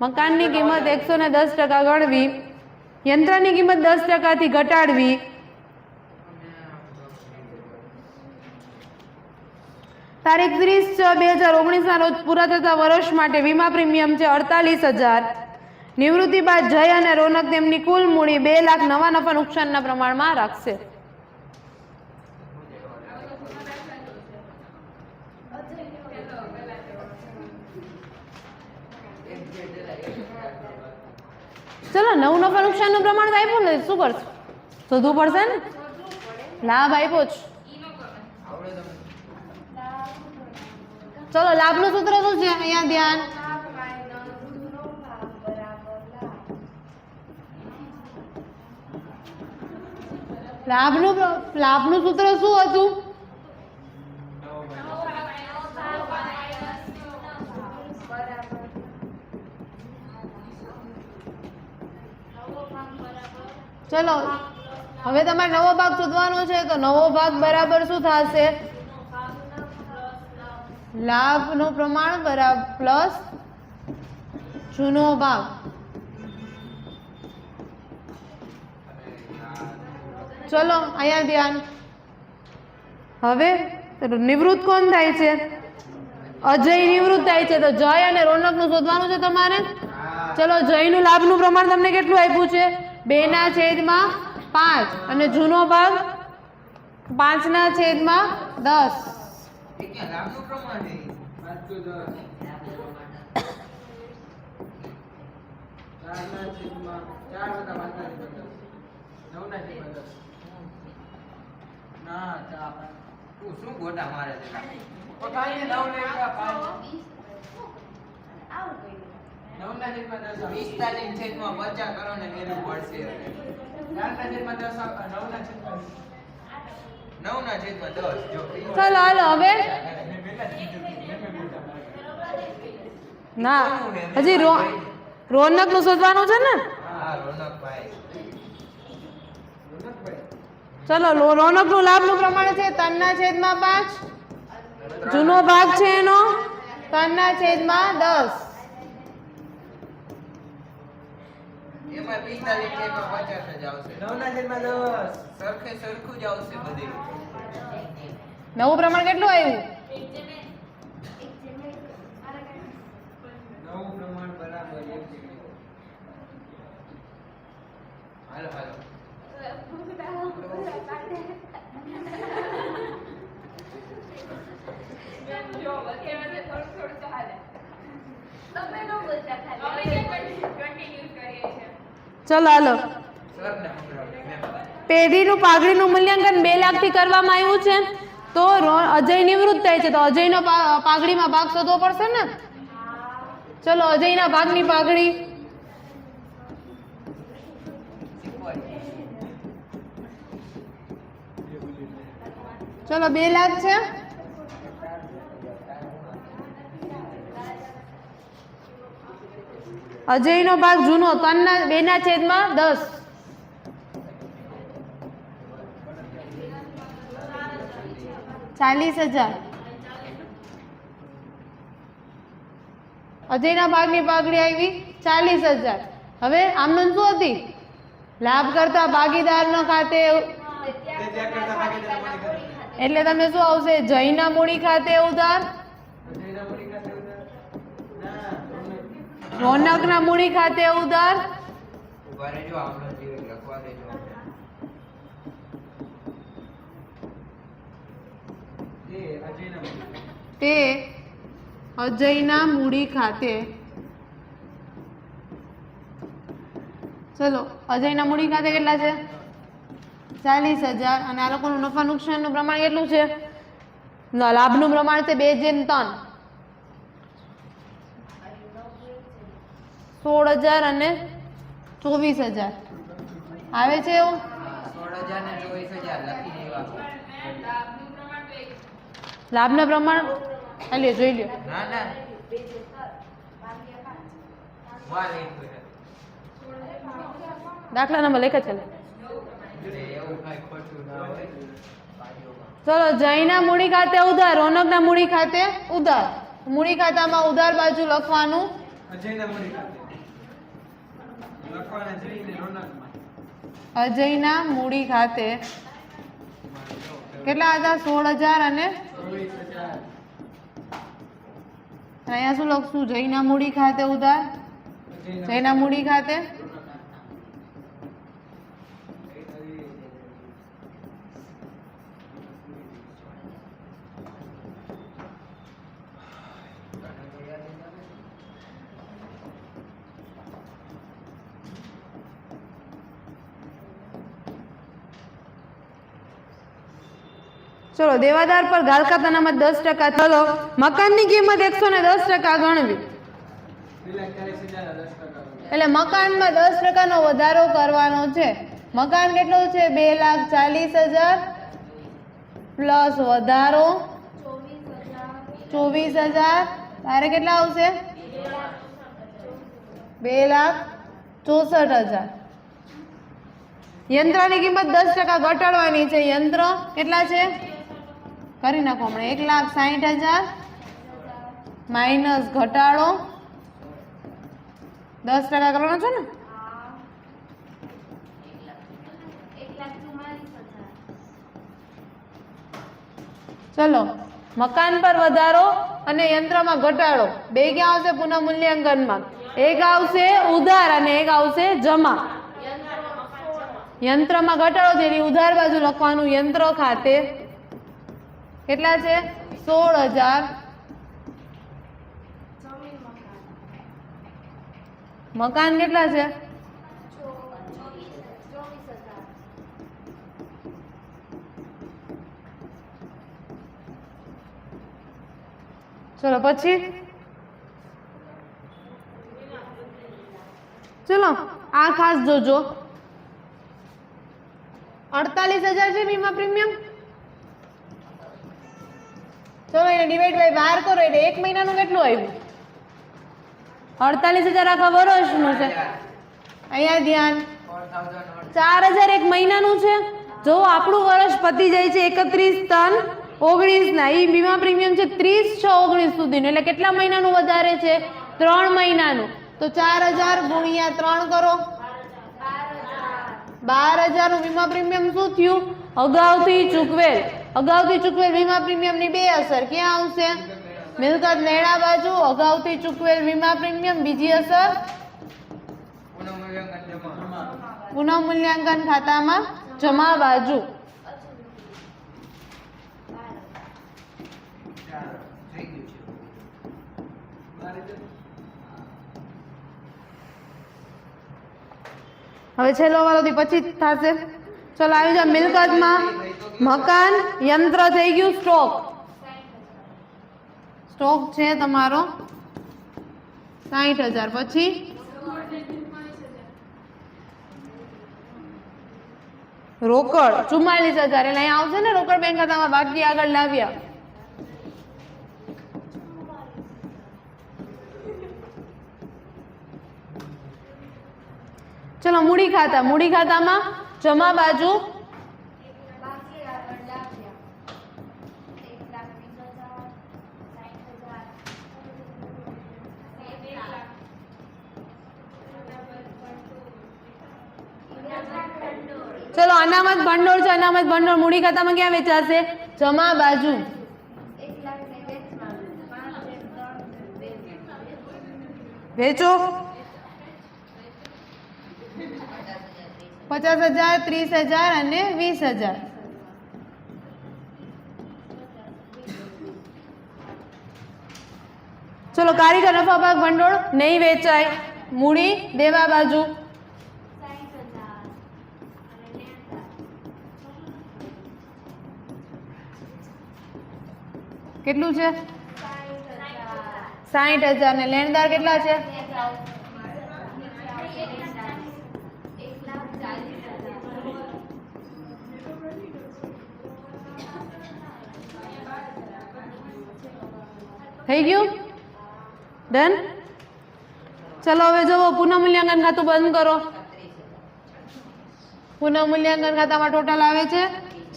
A: મકાનની કિંમત 110% ગણવી. યંત્રની કિંમત 10% થી ઘટાડવી. તારીખ 30/6/2019 ના રોજ પૂરા થતા વર્ષ માટે વીમા પ્રીમિયમ છે 48,000. નિવૃત્તિ બાદ જય અને રોનક તેમની કુલ મૂડી 2 લાખ નવા નફા નુકસાનના પ્રમાણમાં રાખશે. ચલો નવું નફા નુકસાનનું પ્રમાણ તો આપ્યું ને શું કરશું? શોધવું પડશે ને. લાભ આપ્યો છે. ચલો લાભનું સૂત્ર શું છે? અહીંયા ધ્યાન. લાભનું સૂત્ર શું હતું? ચલો હવે તમારે નવો ભાગ શોધવાનો છે તો નવો ભાગ બરાબર શું થશે? લાભનું પ્રમાણ બરાબર પ્લસ જૂનો ભાગ. ચલો અહીંયા ધ્યાન. હવે નિવૃત્ત કોણ થાય છે? અજય નિવૃત્ત થાય છે તો જય અને રોનક નું શોધવાનું છે તમારે. ચલો જયનું લાભનું પ્રમાણ તમને કેટલું આપ્યું છે? 2/5 અને જૂનો ભાગ 5/10.
C: લાભનું પ્રમાણ છે 5/10. શું ગોટા મારે છે?
B: આવું કર્યું.
C: 45/50 કરો ને મેળવું પડશે. 9 ના છેદમાં 10 જો
A: ચાલો હાલો હવે ના હજી રોનક નું શોધવાનું છે ને.
C: હા રોનકભાઈ
A: ચલો રોનક નું લાભ નું પ્રમાણ છે 3/5. જૂનો ભાગ છે એનો 3/10.
C: એમાં 45 છે એમાં 50 જ આવશે 9 ના છેદમાં 10 સરખે સરખું જ આવશે બધે.
A: નવું પ્રમાણ કેટલું આવ્યું?
C: નવું પ્રમાણ બરાબર 1 છે. હાલો હાલો
B: જો અત્યારે થોડું તો હાલે તમે નો બોલતા ખાલી અમે કન્ટિન્યુ કરીએ છીએ.
A: ચલો હાલો
C: સરને પકડો.
A: પેઢીનું પાઘડીનું મૂલ્યાંકન 2 લાખ થી કરવામાં આવ્યું છે. તો અજય નિવૃત્ત થાય છે તો અજયનો પાઘડીમાં ભાગ શોધવો પડશે ને. ચલો અજયના ભાગની પાઘડી ચલો 2 લાખ છે. અજયનો ભાગ જૂનો 2/10. 40,000. અજયના ભાગની પાઘડી આવી 40,000. હવે આમનો શું હતી? લાભ કરતા ભાગીદારના ખાતે એટલે તમને શું આવશે? જયના મૂડી ખાતે ઉધાર, રોનકના મૂડી ખાતે ઉધાર,
C: ઉભા રહેજો આમનો જીવ લખવા દેજો.
A: તે અજયના મૂડી ખાતે. ચલો અજયના મૂડી ખાતે કેટલા છે? 40,000. અને આ લોકોનું નફા નુકસાનનું પ્રમાણ કેટલું છે? લાભનું પ્રમાણ છે 2/3. 16,000 અને 24,000 આવે છે એવું.
C: 16,000 ને 24,000 લખી દેવા.
A: લાભના પ્રમાણ હાલ્યો જોઈ લ્યો.
C: ના ના વાહ એક મિનિટ
A: દાખલા નંબર લેખા ચાલે.
C: એવું કઈ ખોટું ના હોય બાજુમાં.
A: ચલો જયના મૂડી ખાતે ઉધાર, રોનકના મૂડી ખાતે ઉધાર. મૂડી ખાતામાં ઉધાર બાજુ લખવાનું
C: અજયના મૂડી ખાતે લખવાના જઈને રોનકમાં.
A: અજયના મૂડી ખાતે કેટલા હતા? 16,000 અને
C: 24,000.
A: અહીંયા શું લખશું? જયના મૂડી ખાતે ઉધાર, જયના મૂડી ખાતે ચલો દેવાદાર પર ગાલકાત અનામત 10%. ચલો મકાનની કિંમત 110% ગણવી. એટલે મકાનમાં 10% નો વધારો કરવાનો છે. મકાન કેટલું છે? 2,40,000 પ્લસ વધારો 24,000. તારે કેટલા આવશે? 2,64,000. યંત્રની કિંમત 10% ઘટાડવાની છે. યંત્ર કેટલા છે? કરી નાખો હમણાં. 1,60,000 માઇનસ ઘટાડો 10% કરવાનો છે ને.
B: 1,44,000.
A: ચલો મકાન પર વધારો અને યંત્રમાં ઘટાડો બે ક્યાં આવશે પુનઃ મૂલ્યાંકનમાં? એક આવશે ઉધાર અને એક આવશે જમા. યંત્રમાં ઘટાડો છે એટલે ઉધાર બાજુ લખવાનું. યંત્ર ખાતે કેટલા છે? 16,000. મકાન કેટલા છે?
B: 24,000.
A: ચલો પછી ચલો આ ખાસ જોજો. 48,000 છે વીમા પ્રીમિયમ. ચલો એને ડિવાઈડ બાય 12 કરો એટલે 1 મહિનાનું કેટલું આવ્યું? 48,000 આખા વર્ષનું છે. અહીંયા ધ્યાન, 4,000 એક મહિનાનું છે. જો આપણું વર્ષ પતી જાય છે 31/3/19 ના, ઈ વીમા પ્રીમિયમ છે 30/6/19 સુધીનું, એટલે કેટલા મહિનાનું વધારે છે? 3 મહિનાનું. તો 4,000 ગુણ્યા 3 કરો, 12,000 નું વીમા પ્રીમિયમ શું થયું? અગાઉથી ચૂકવેલ વીમા પ્રીમિયમ ની બે અસર ક્યાં આવશે? મિલકત લેણા બાજુ અગાઉથી ચૂકવેલ વીમા પ્રીમિયમ, બીજી અસર પુનઃમૂલ્યાંકન ખાતામાં જમા બાજુ. હવે છેલ્લો વાળો થી પછી થશે. ચલો આવી જાવ. મિલકતમાં મકાન, યંત્ર થઈ ગયું, સ્ટોક છે તમારો 60,000. પછી રોકડ 44,000, એટલે અહીંયા આવશે ને રોકડ બેંક ખાતામાં બાકી આગળ લાવ્યા. ચલો મૂડી ખાતામાં જમા બાજુ ચલો અનામત ભંડોળ છે. અનામત ભંડોળ મૂડી ખાતામાં ક્યાં વેચાશે? જમા બાજુ. વેચો 50,000, 30,000 અને 20,000. ચલો કારીગર નફા ભાગ ભંડોળ નહીં વેચાય, મૂડી દેવા બાજુ. કેટલું છે? 60,000 ને લેણદાર કેટલા છે? થઈ ગયું? ડન. ચલો હવે જુઓ, પુનઃમૂલ્યાંકન ખાતું બંધ કરો. પુનઃમૂલ્યાંકન ખાતામાં ટોટલ આવે છે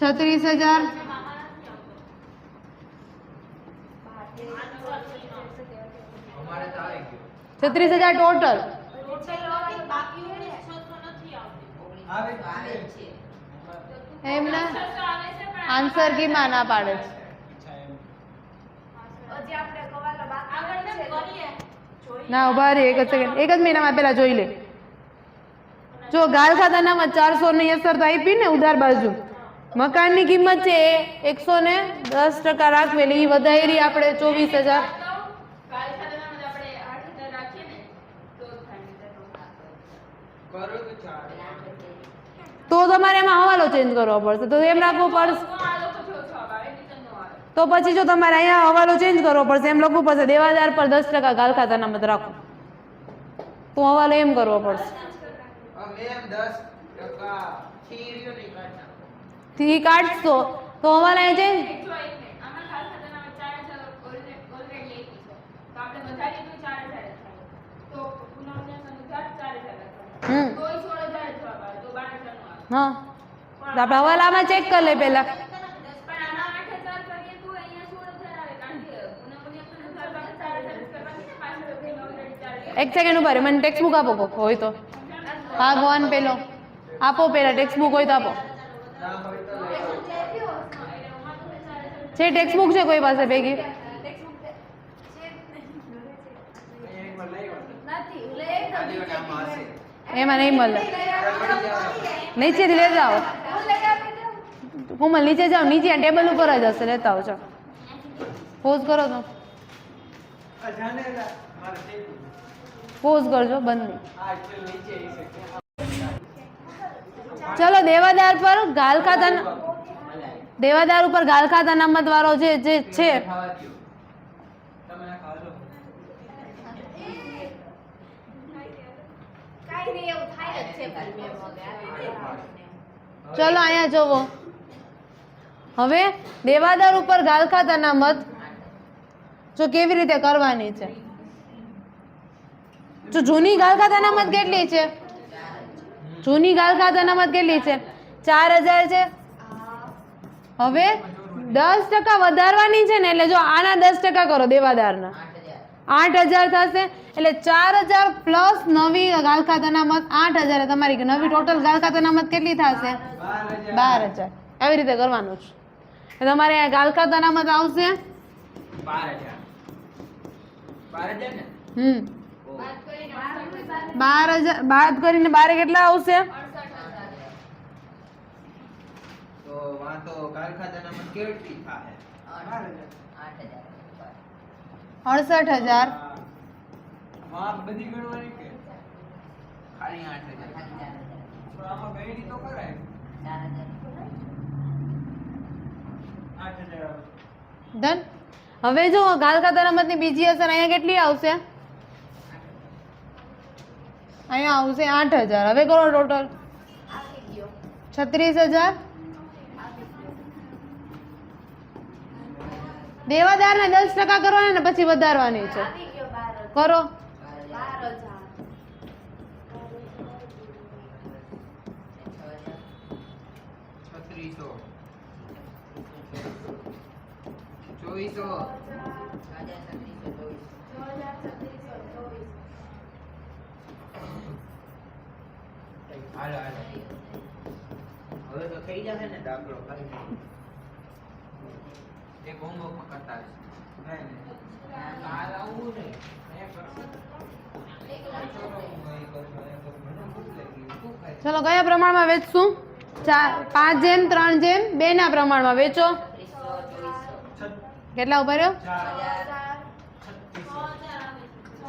A: 36,000.
C: અમારે તો આવી ગયું.
A: 36,000 ટોટલ. એમને આન્સર કીમાં ના પાડે છે. ના ઉભા રહી, એક જ સેકન્ડ, એક જ મહિનામાં પેલા જોઈ લે. જો ગાળ ખાતાનામાં 400 ની અસર તો આપી ને ઉધાર બાજુ. મકાનની કિંમત છે 110% રાખવેલી, ઈ વધારી આપણે 24,000. તો તમારે એમાં હવાલો ચેન્જ કરવો પડશે, તો એમ રાખવું પડશે. તો પછી જો તમારે અહીંયા હવાલો ચેન્જ કરવો પડશે, એમ લખવું પડશે દેવાદાર પર 10% ગાળ ખાતાના મત રાખો, તો હવાલો એમ કરવો પડશે. થી કાઢશો તો હવાલા ચેન્જ. હા, તો આપણે હવાલામાં ચેક કરી લે પેલા. એક સેકન્ડ ઉભા રહે, મને ટેક્સ્ટ બુક આપો કોક હોય તો. ભાગ 1 પેલો આપો, પેલા ટેક્સ્ટ બુક હોય તો આપો. છે ટેક્સ્ટ બુક છે કોઈ પાસે ભેગી? એમાં નહીં મળે, નીચેથી લઈ જાઓ. કોમલ નીચે જાઓ, નીચે ટેબલ ઉપર જ હશે, લેતા આવો. ચાલો પોઝ કરો તો, પોઝ કરજો, બંધ. ચલો દેવાદાર ઉપર ગાળ ખાતા, દેવાદાર ઉપર ગાળ ખાતા નામત વાળો જે છે ચલો અહીંયા જોવો. હવે દેવાદાર ઉપર ગાળ ખાતા નામત જો કેવી રીતે કરવાની છે. જો જૂની ગાલખાત અનામત કેટલી છે? જૂની ગાલખાત અનામત કેટલી છે? 4000 છે. હવે 10% વધારવાની છે ને, એટલે જો આના 10% કરો દેવાદારના 8000 થશે. એટલે 4000 પ્લસ નવી ગાલખાત અનામત 8000. તમારી નવી ટોટલ ગાલખાત અનામત કેટલી થશે? 12000. આવી રીતે કરવાનું છે. એટલે તમારે આ ગાલખાત અનામત આવશે
C: 12000. 12000 ને?
B: બાદ કરીને
A: 12000 બાદ કરીને 12 કેટલા આવશે?
C: 68,000. તો વાં તો ગાલખાત અનામત કેટલી થાય?
A: 68000.
C: વાં બધી ગણવાની કે ખાલી 8,000? તો આમાં ગણરી તો કરાય. 8,000
A: ડન. હવે જો ગાલખાત અનામતની બીજી અસર અહીંયા કેટલી આવશે? અહીંયા આવશે 8000. હવે કરો ટોટલ
B: આવી ગયો
A: 36000.
B: આવી ગયો
A: દેવાદારના 10% કરવાના ને પછી વધારવાની છે.
B: આવી ગયો 12,000.
A: કરો
B: 12,000.
C: 6,324. હાલો હાલો હવે તો થઈ જશે ને દાખલો ખાલી એક હોમવર્કમાં કરતા હશે. કાલ આવું ને
A: ચલો કયા પ્રમાણમાં વેચશું? 5:3:2 ના પ્રમાણમાં વેચો. કેટલા ઉપર રહ્યો?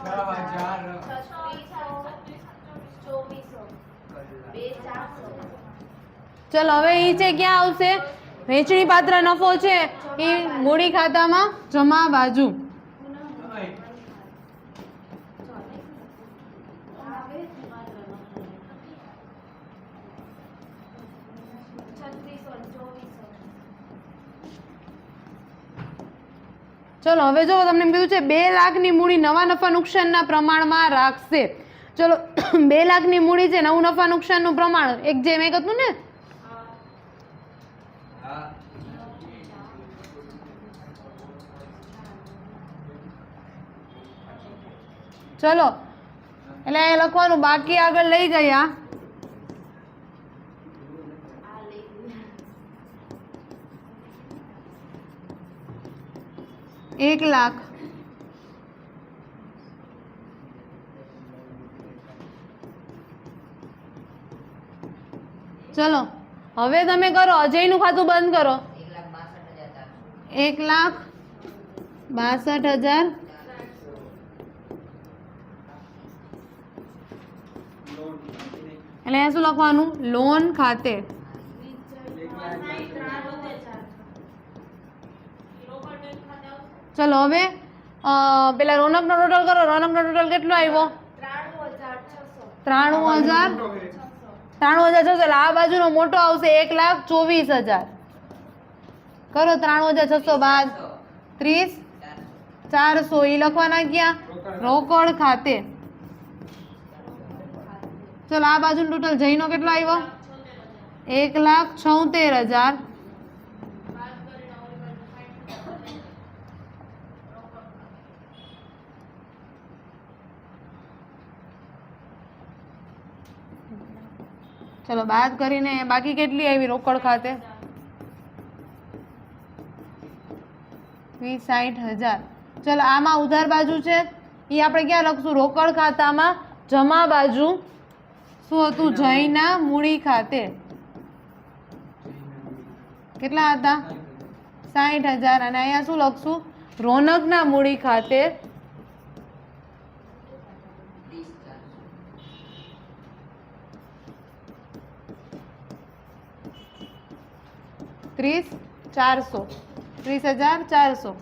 B: 2400.
A: ચલો હવે ઈ છે ક્યાં આવશે? વેચણી પાત્ર નફો છે એ મૂડી ખાતામાં જમા બાજુ. ચલો હવે જો તમને એમ કીધું છે 2 લાખની મૂડી નવા નફા નુકસાનના પ્રમાણમાં રાખશે. ચલો 2 લાખની મૂડી છે, નવું નફા નુકસાનનું પ્રમાણ એક જેમ એક હતું ને.
C: હા
A: ચલો એટલે અહીંયા લખવાનું બાકી આગળ લઈ ગયા.
B: આ લઈ ગયા
A: 1 લાખ. ચલો હવે તમે કરો અજયનું ખાતું બંધ કરો. 1,62,000. એટલે અહીંયા શું લખવાનું? લોન ખાતે. ચલો હવે પેલા રોનકનો ટોટલ કરો. રોનકનો ટોટલ કેટલો આવ્યો? 93,600. 93,600. એટલે આ બાજુનો મોટો આવશે 1,24,000. કરો 93,600 બાદ 30,400. એ લખવાના ક્યાં? રોકડ ખાતે. ચલો આ બાજુનો ટોટલ જઈનો કેટલો આવ્યો? 1,76,000. ચલો બાદ કરીને બાકી કેટલી આવી રોકડ ખાતે? 60,000. ચલો આમાં ઉધાર બાજુ છે એ આપણે ક્યાં લખશું? રોકડ ખાતામાં જમા બાજુ. શું હતું? જયના મૂડી ખાતે. કેટલા હતા? 60,000. અને અહીંયા શું લખશું? રોનકના મૂડી ખાતે 30,400. 30,400.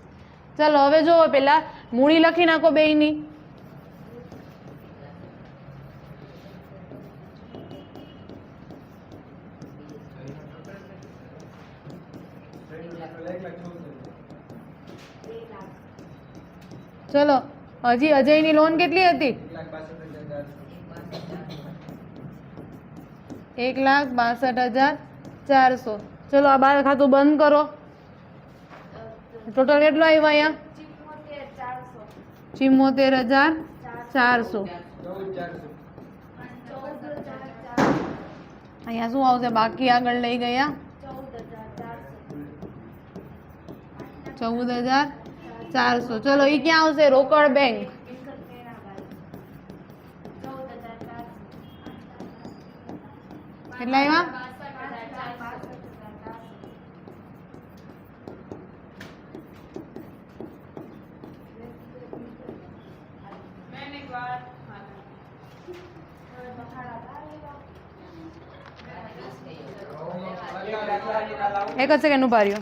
A: ચલો હવે જોવો પેલા મૂડી લખી નાખો બેયની. ચલો હજી અજયની લોન કેટલી હતી? 1,62,400. ચલો આ બાર ખાતું બંધ કરો. ટોટલ કેટલો આવ્યો અહીંયા? 74,400. અહીંયા શું આવશે બાકી? આગળ લઈ ગયા 14,400. ચલો એ ક્યાં આવશે? રોકડ બેંક. કેટલા આવ્યા? 1 જ સેકન્ડ ઉભા રહ્યો.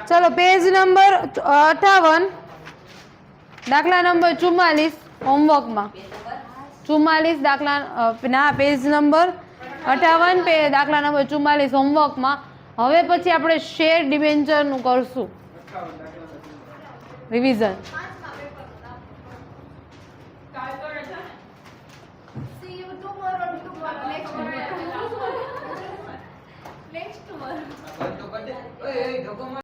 A: ચલો પેજ નંબર 58 દાખલા નંબર 44 હોમવર્કમાં 44 દાખલા ના પેજ નંબર 58 દાખલા નંબર 44 હોમવર્કમાં. હવે પછી આપણે શેર ડિબેન્ચરનું કરશું revision.
B: See you tomorrow. Next tomorrow.
C: બંધ તો કરી દે. ઓય, ધક્કો માર.